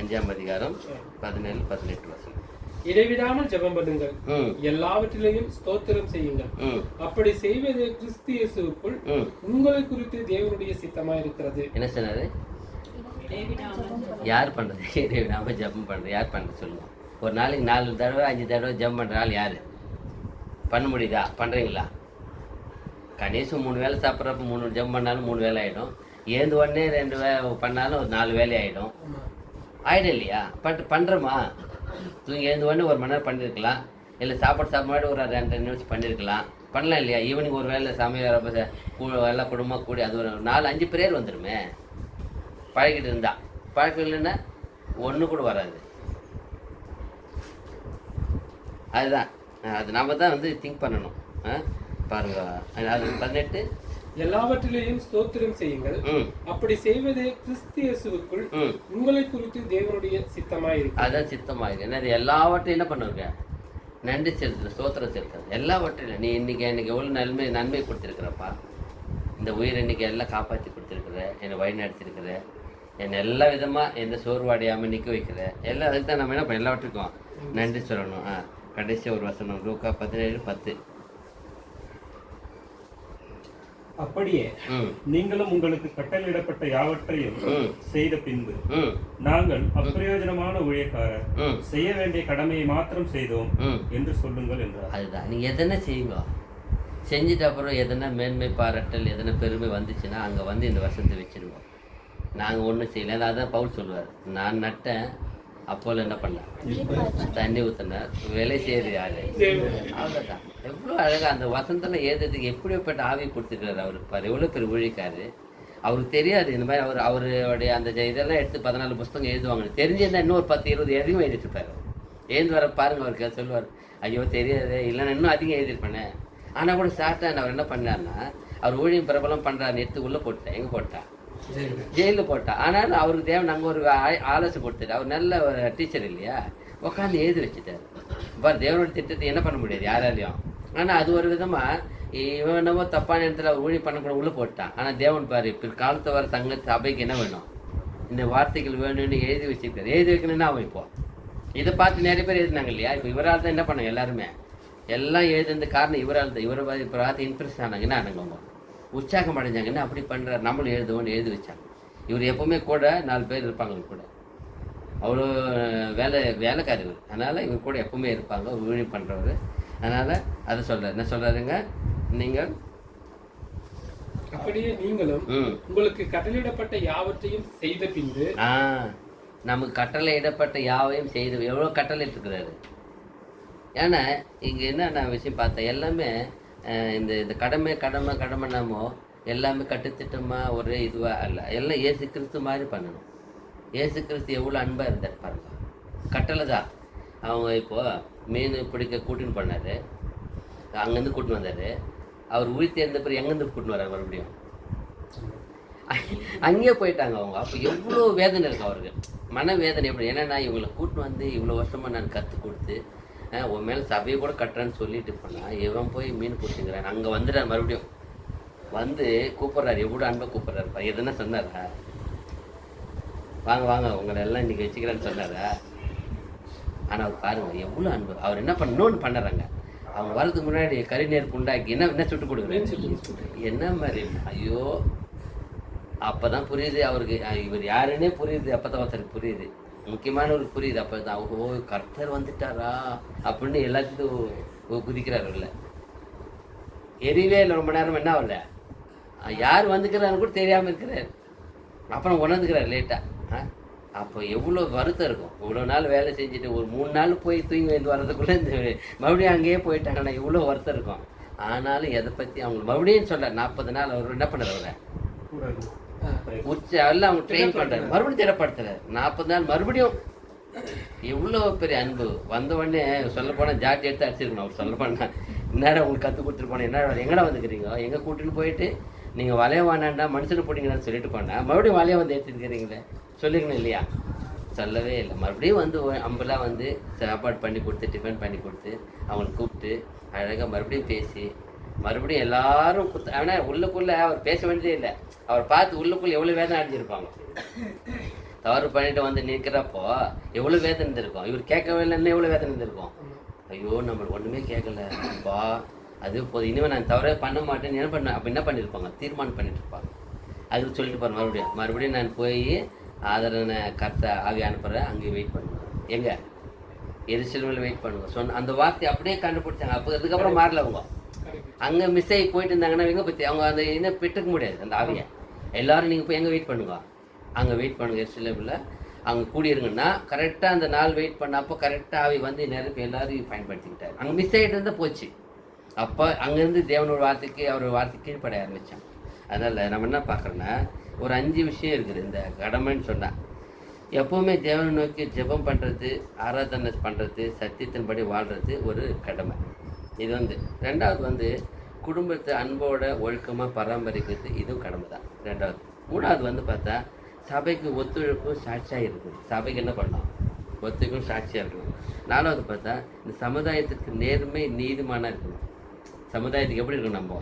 5ஆம் அதிகாரம் 17 18 வருஷம். இடைவிடாமல் ஜெபம் பண்ணுங்கள், எல்லாவற்றிலையும் ஸ்தோத்திரம் செய்யுங்கள். அப்படி செய்வது கிறிஸ்து இயேசுவுக்குள் உங்களை குறித்து தேவனுடைய சித்தமா இருக்கிறது. என்ன சொன்னாரு? யார் பண்றது? இடைவிடாம ஜெபம் பண்றது யார் பண்றது சொல்லுங்க. ஒரு நாளைக்கு 4 தடவை 5 தடவை ஜெபம் பண்ற ஆள் யாரு? பண்ண முடியுதா? பண்றீங்களா? கணேசம் 3 வேளை சாப்பிட்றப்ப 3 ஜெபம் பண்ணாலும் 3 வேலை ஆகிடும். ஏந்து உடனே 2 வேலை பண்ணாலும் ஒரு 4 வேலை ஆகிடும். ஆகிடும் இல்லையா? பண்ணுறோமா? தூங்கி எழுந்து உடனே 1 மணி நேரம் பண்ணியிருக்கலாம். இல்லை சாப்பாடு ஒரு 2 நிமிஷம் பண்ணியிருக்கலாம். பண்ணலாம் இல்லையா? ஈவினிங் ஒரு வேலை சமையல் வரப்போ எல்லாம் குடும்பமாக கூடி அது ஒரு 4-5 பிரேயர் வந்துடுமே. பழகிட்டு இருந்தா. பழக்கம் இல்லைன்னா ஒன்று கூட வராது. அதுதான் அது நாம தான் திங்க் பண்ணணும். பாருங்க, அது 18 எல்லாவற்றிலையும் ஸ்தோத்திரம் செய்யுங்கள். அப்படி செய்வது கிறிஸ்து இயேசுவுக்குள் உங்களை குறித்து தேவனுடைய சித்தமாயிருக்கு. அதான் சித்தமாயிருக்கு. என்னது? எல்லாவற்றையும் என்ன பண்ணுங்க, நன்றி செலுத்துற, ஸ்தோத்திரம் செலுத்துறது. எல்லாவற்றிலும் நீ இன்னைக்கு எனக்கு எவ்வளோ நன்மை கொடுத்துருக்குறப்பா. இந்த உயிர் இன்னைக்கு எல்லாம் காப்பாற்றி கொடுத்துருக்குற, என்னை வழி நடத்திருக்கிற, என்னை எல்லா விதமாக எந்த சோர்வாடையாமல் நிற்க வைக்கிற. எல்லாம் அதுக்கு தான் நம்ம என்ன பண்ண எல்லாவற்றுக்கும் நன்றி சொல்லணும். கடைசி ஒரு வசனம் லூக்கா 17:10. அப்படியே நீங்களும் உங்களுக்கு கட்டளையிடப்பட்ட யாவற்றையும் செய்த பின்பு நாங்கள் அப்பிரயோஜனமான ஊழியக்காரர், செய்ய வேண்டிய கடமையை மாத்திரம் செய்தோம் என்று சொல்லுங்கள் என்றார். அதுதான், நீங்க எதனா செய்யுங்க. செஞ்சுட்டு அப்புறம் எதனா மேன்மை பாராட்டல், எதனா பெருமை வந்துச்சுன்னா அங்கே இந்த வருஷத்தை வச்சிருவோம். நாங்கள் ஒன்றும் செய்யல. அதான் பவுல் சொல்லுவார், நான் நட்டேன், அப்போல என்ன பண்ண தண்ணி ஊற்றினார், வேலை செய்யறது யாரு? அவ்வளோதான். எவ்வளோ அழகாக அந்த வசந்தெல்லாம் ஏதுறதுக்கு எப்படிப்பட்ட ஆவி கொடுத்துருக்காரு அவருக்கு பாரு. எவ்வளோ பேர் ஊழிக்காரு. அவருக்கு தெரியாது இந்த மாதிரி அவருடைய அந்த இதெல்லாம் எடுத்து 14 புத்தகம் எழுதுவாங்க. தெரிஞ்சிருந்தா இன்னும் ஒரு 10-20 எதையும் எழுதிட்டுருப்பாரு. எழுந்து வர பாருங்க, அவருக்கு சொல்லுவார், ஐயோ தெரியாது, இல்லைன்னா இன்னும் அதிகம் எழுதிருப்பேனே. ஆனால் கூட சாப்பிட்டா அவர் என்ன பண்ணார்னா, அவர் ஊழியம் பிரபலம் பண்ணுறாருன்னு எடுத்து உள்ளே போட்டேன். எங்கே போட்டா? ஜெயிலில் போட்டா. ஆனாலும் அவருக்கு தேவை நாங்கள் ஒரு ஆலோசனை கொடுத்துட்டு, அவர் நல்ல ஒரு டீச்சர் இல்லையா, உட்காந்து எழுதி வச்சுட்டார். பார், தேவனோட திட்டத்தை என்ன பண்ண முடியாது யாராலையும். ஆனால் அது ஒரு விதமாக இவன் என்னவோ தப்பான இடத்துல அவர் ஊழியம் பண்ணக்கூட உள்ளே போட்டான். ஆனால் தேவன் பாரு, பிற்காலத்தை வர சபைக்கு என்ன வேணும், இந்த வார்த்தைகள் வேணும்னு எழுதி வச்சுருக்காரு. எழுதி வைக்கணும்னா அவன் இப்போ இதை பார்த்து நிறைய பேர் எழுதினாங்க இல்லையா. இப்போ இவரால் தான் என்ன பண்ணாங்க எல்லாருமே, எல்லாம் எழுதுனது காரணம் இவரால் தான். இவரை பார்த்து இன்ட்ரெஸ்ட் ஆனாங்க. என்ன ஆனாங்க, அவங்க உற்சாகம் அடைஞ்சாங்கன்னா அப்படி பண்ணுறாரு, நம்மளும் எழுதுவோன்னு எழுதி வச்சாங்க. இவர் எப்போவுமே கூட 4 பேர் இருப்பாங்க கூட. அவ்வளோ வேலைக்காரர். அதனால் இவர் கூட எப்பவுமே இருப்பாங்க, ஊழியம் பண்ணுறவர். அதனால் அதை சொல்கிறார். என்ன சொல்கிறாருங்க, நீங்கள் அப்படியே நீங்களும் உங்களுக்கு கட்டளையிடப்பட்ட யாவற்றையும் செய்த பின்பு. நமக்கு கட்டளையிடப்பட்ட யாவையும் செய்து. எவ்வளோ கட்டளை இருக்கிறாரு. ஏன்னா இங்கே என்ன விஷயம் பார்த்தேன், எல்லாமே இந்த கடமை நம்ம எல்லாமே கட்டுத்திட்டமாக ஒரே இதுவாக அல்ல, எல்லாம் இயேசு கிறிஸ்து மாதிரி பண்ணணும். இயேசு கிறிஸ்து எவ்வளோ அன்பாக இருந்தார் பாருங்க. கட்டளை தான். அவங்க இப்போது மீன் பிடிக்க கூட்டின்னு போனார், அங்கேருந்து கூட்டின்னு வந்தார். அவர் உயிர் இருந்த பிறகு எங்கேருந்து கூட்டின்னு வர்றார் மறுபடியும்? அங்கேயே போயிட்டாங்க அவங்க. அப்போ எவ்வளோ வேதனை இருக்கு அவருக்கு, மன வேதனை எப்படி. ஏன்னா நான் இவங்களை கூட்டின்னு வந்து இவ்வளோ வருஷமாக நான் கற்றுக் கொடுத்து உன் மேலே சபையை கூட கட்டுறேன்னு சொல்லிட்டு போனால் இவன் போய் மீன் பிடிச்சிங்கிறான். அங்கே வந்துட்டார் மறுபடியும் வந்து கூப்பிட்றாரு, எவ்வளோ அன்பாக கூப்பிட்றாருப்பா. எதுனா சொன்னாரா? வாங்க வாங்க உங்களை எல்லாம் இன்றைக்கி வச்சுக்கிறேன்னு சொன்னாரா? ஆனால் அவர் பாருங்கள் எவ்வளோ அன்பு. அவர் என்ன இன்னொன்று பண்ணுறாங்க, அவங்க வரதுக்கு முன்னாடி கறி நெருப்பு உண்டாக்கி என்ன சுட்டு கொடுக்குறேன் என்ன மாதிரி. ஐயோ, அப்போ தான் புரியுது அவருக்கு இவர் யாருன்னே புரியுது. அப்போ தான் ஒருத்தருக்கு புரியுது, முக்கியமானவருக்கு புரியுது. அப்போ தான் ஓ கர்த்தர் வந்துட்டாரா அப்படின்னு எல்லாத்துக்கும் குதிக்கிறார். இல்லை எரியவே இல்லை ரொம்ப நேரம், என்ன ஆகல, யார் வந்துக்கிறான்னு கூட தெரியாமல் இருக்கிறார். அப்புறம் உணர்ந்துக்கிறார் லேட்டாக. அப்போ எவ்வளோ வருத்தம் இருக்கும். இவ்வளோ நாள் வேலை செஞ்சுட்டு ஒரு 3 நாள் போய் தூங்கி வந்து வர்றதுக்குள்ளே இந்த மறுபடியும் அங்கேயே போயிட்டாங்கன்னா இவ்வளோ வருத்தம் இருக்கும். ஆனாலும் எதை பற்றி அவங்க மறுபடியும் சொல்ல 40 நாள் அவர் என்ன பண்ணுறவங்க எல்லாம் அவங்க ட்ரெயின் பண்ணுறாரு, மறுபடியும் திடப்படுத்துறாரு. 40 நாள் மறுபடியும் எவ்வளோ பெரிய அன்பு. வந்த உடனே சொல்ல போனால் ஜாட்டி எடுத்து அடிச்சிருக்கணும். அவர் சொல்ல போனால் என்னடா உங்களுக்கு கற்றுக் கொடுத்துட்டு போனேன், என்ன எங்கடா வந்துக்கிறீங்க, எங்கே கூட்டின்னு போயிட்டு நீங்கள் வலைய வானாண்டா மனுஷனை போட்டிங்கன்னு சொல்லிட்டு போனால் மறுபடியும் வலையை வந்து எடுத்துருக்கிறீங்களே சொல்லிக்கணும் இல்லையா? சொல்லவே இல்லை. மறுபடியும் வந்து அம்பெல்லாம் வந்து சாப்பாடு பண்ணி கொடுத்து டிஃபன் பண்ணி கொடுத்து அவங்களை கூப்பிட்டு அழகாக மறுபடியும் பேசி மறுபடியும் எல்லாரும் ஆனால் உள்ளுக்குள்ளே அவர் பேச வேண்டியதே இல்லை. அவர் பார்த்து உள்ளுக்குள்ளே எவ்வளோ வேதனை அடைஞ்சிருப்பாங்க. தவறு பண்ணிட்டு வந்து நிற்கிறப்போ எவ்வளோ வேதனை இருந்திருக்கும். இவர் கேட்கவே இல்லைன்னு எவ்வளோ வேதனை இருந்திருக்கும். ஐயோ நம்மளுக்கு ஒன்றுமே கேட்கல அப்பா, அது போதும், இனிமேல் நான் தவறே பண்ண மாட்டேன்னு என்ன பண்ண. அப்போ என்ன பண்ணியிருப்பாங்க, தீர்மானம் பண்ணிட்டு இருப்பாங்க. அதுக்கு சொல்லிட்டு பாரு மறுபடியும் நான் போய் ஆதரனை கர்த்தா ஆவி அனுப்புகிறேன், அங்கே வெயிட் பண்ணுவேன். எங்கே எரிசல்மையில் வெயிட் பண்ணுவோம் சொன்ன அந்த வார்த்தை அப்படியே கண்டுபிடிச்சாங்க. அப்போ அதுக்கப்புறம் மாறல. அவங்க அங்கே மிஸ் ஆகி போயிட்டு இருந்தாங்கன்னா எங்கே பற்றி அவங்க அந்த என்ன பெற்றுக்க முடியாது அந்த ஆவியை. எல்லோரும் நீங்கள் போய் எங்கே வெயிட் பண்ணுங்க, அங்கே வெயிட் பண்ணுங்க எரிசல்மையில் அங்கே கூடியிருங்கன்னா கரெக்டாக அந்த நாள் வெயிட் பண்ணப்போ கரெக்டாக ஆவி வந்து நேரத்துக்கு எல்லோரும் பயன்படுத்திக்கிட்டார். அங்கே மிஸ் ஆகிட்டு இருந்தால் போச்சு. அப்போ அங்கேருந்து தேவனோட வார்த்தைக்கு அவரோட வார்த்தைக்கு கீழ்ப்பட ஆரம்பித்தான். அதனால் நம்ம என்ன பார்க்குறோன்னா ஒரு 5 விஷயம் இருக்குது இந்த கடமைன்னு சொன்னால். எப்போவுமே தேவனை நோக்கி ஜெபம் பண்ணுறது, ஆராதனை பண்ணுறது, சத்தியத்தின்படி வாழ்கிறது ஒரு கடமை. இது வந்து 2வது குடும்பத்தை அன்போட ஒழுக்கமாக பராமரிக்கிறது, இதுவும் கடமை தான் 2வது. 3வது பார்த்தா சபைக்கு ஒத்துழைப்பும் சாட்சியாக இருக்குது. சபைக்கு என்ன பண்ணோம், ஒத்துழைப்பும் சாட்சியாக இருக்கணும். 4வது பார்த்தா இந்த சமுதாயத்துக்கு நேர்மை நீதிமானாக இருக்கணும். சமுதாயத்துக்கு எப்படி இருக்கணும், நம்ம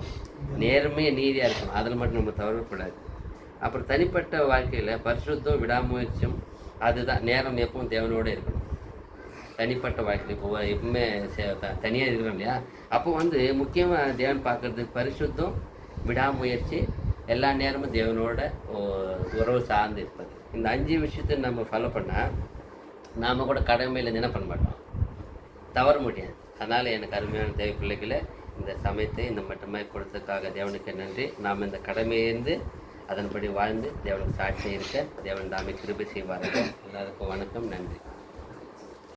நேர்மையாக நீதியாக இருக்கணும். அதில் மட்டும் நம்ம தவறக்கூடாது. அப்புறம் தனிப்பட்ட வாழ்க்கையில் பரிசுத்தம் விடாமுயற்சியும், அதுதான் நேரம் எப்பவும் தேவனோடு இருக்கணும். தனிப்பட்ட வாழ்க்கையில் இப்போ எப்பவுமே தனியாக இருக்கிறோம் இல்லையா, அப்போ முக்கியமாக தேவன் பார்க்குறது பரிசுத்தம் விடாமுயற்சி, எல்லா நேரமும் தேவனோட உறவு சார்ந்து இருப்பது. இந்த 5 விஷயத்தை நம்ம ஃபாலோ பண்ணால் நாம் கூட கடமையில் என்ன பண்ண மாட்டோம், தவற முடியாது. அதனால் எனக்கு அருமையான தேவை பிள்ளைகளை இந்த சமயத்தை இந்த மட்டுமாய் கொடுத்ததுக்காக தேவனுக்கு நன்றி. நாம் இந்த கடமையிலிருந்து அதன்படி வாழ்ந்து தேவனுக்கு சாட்சியாக இருக்க தேவன் தாமே கிருபை செய்வார்கள். எல்லாருக்கும் வணக்கம், நன்றி.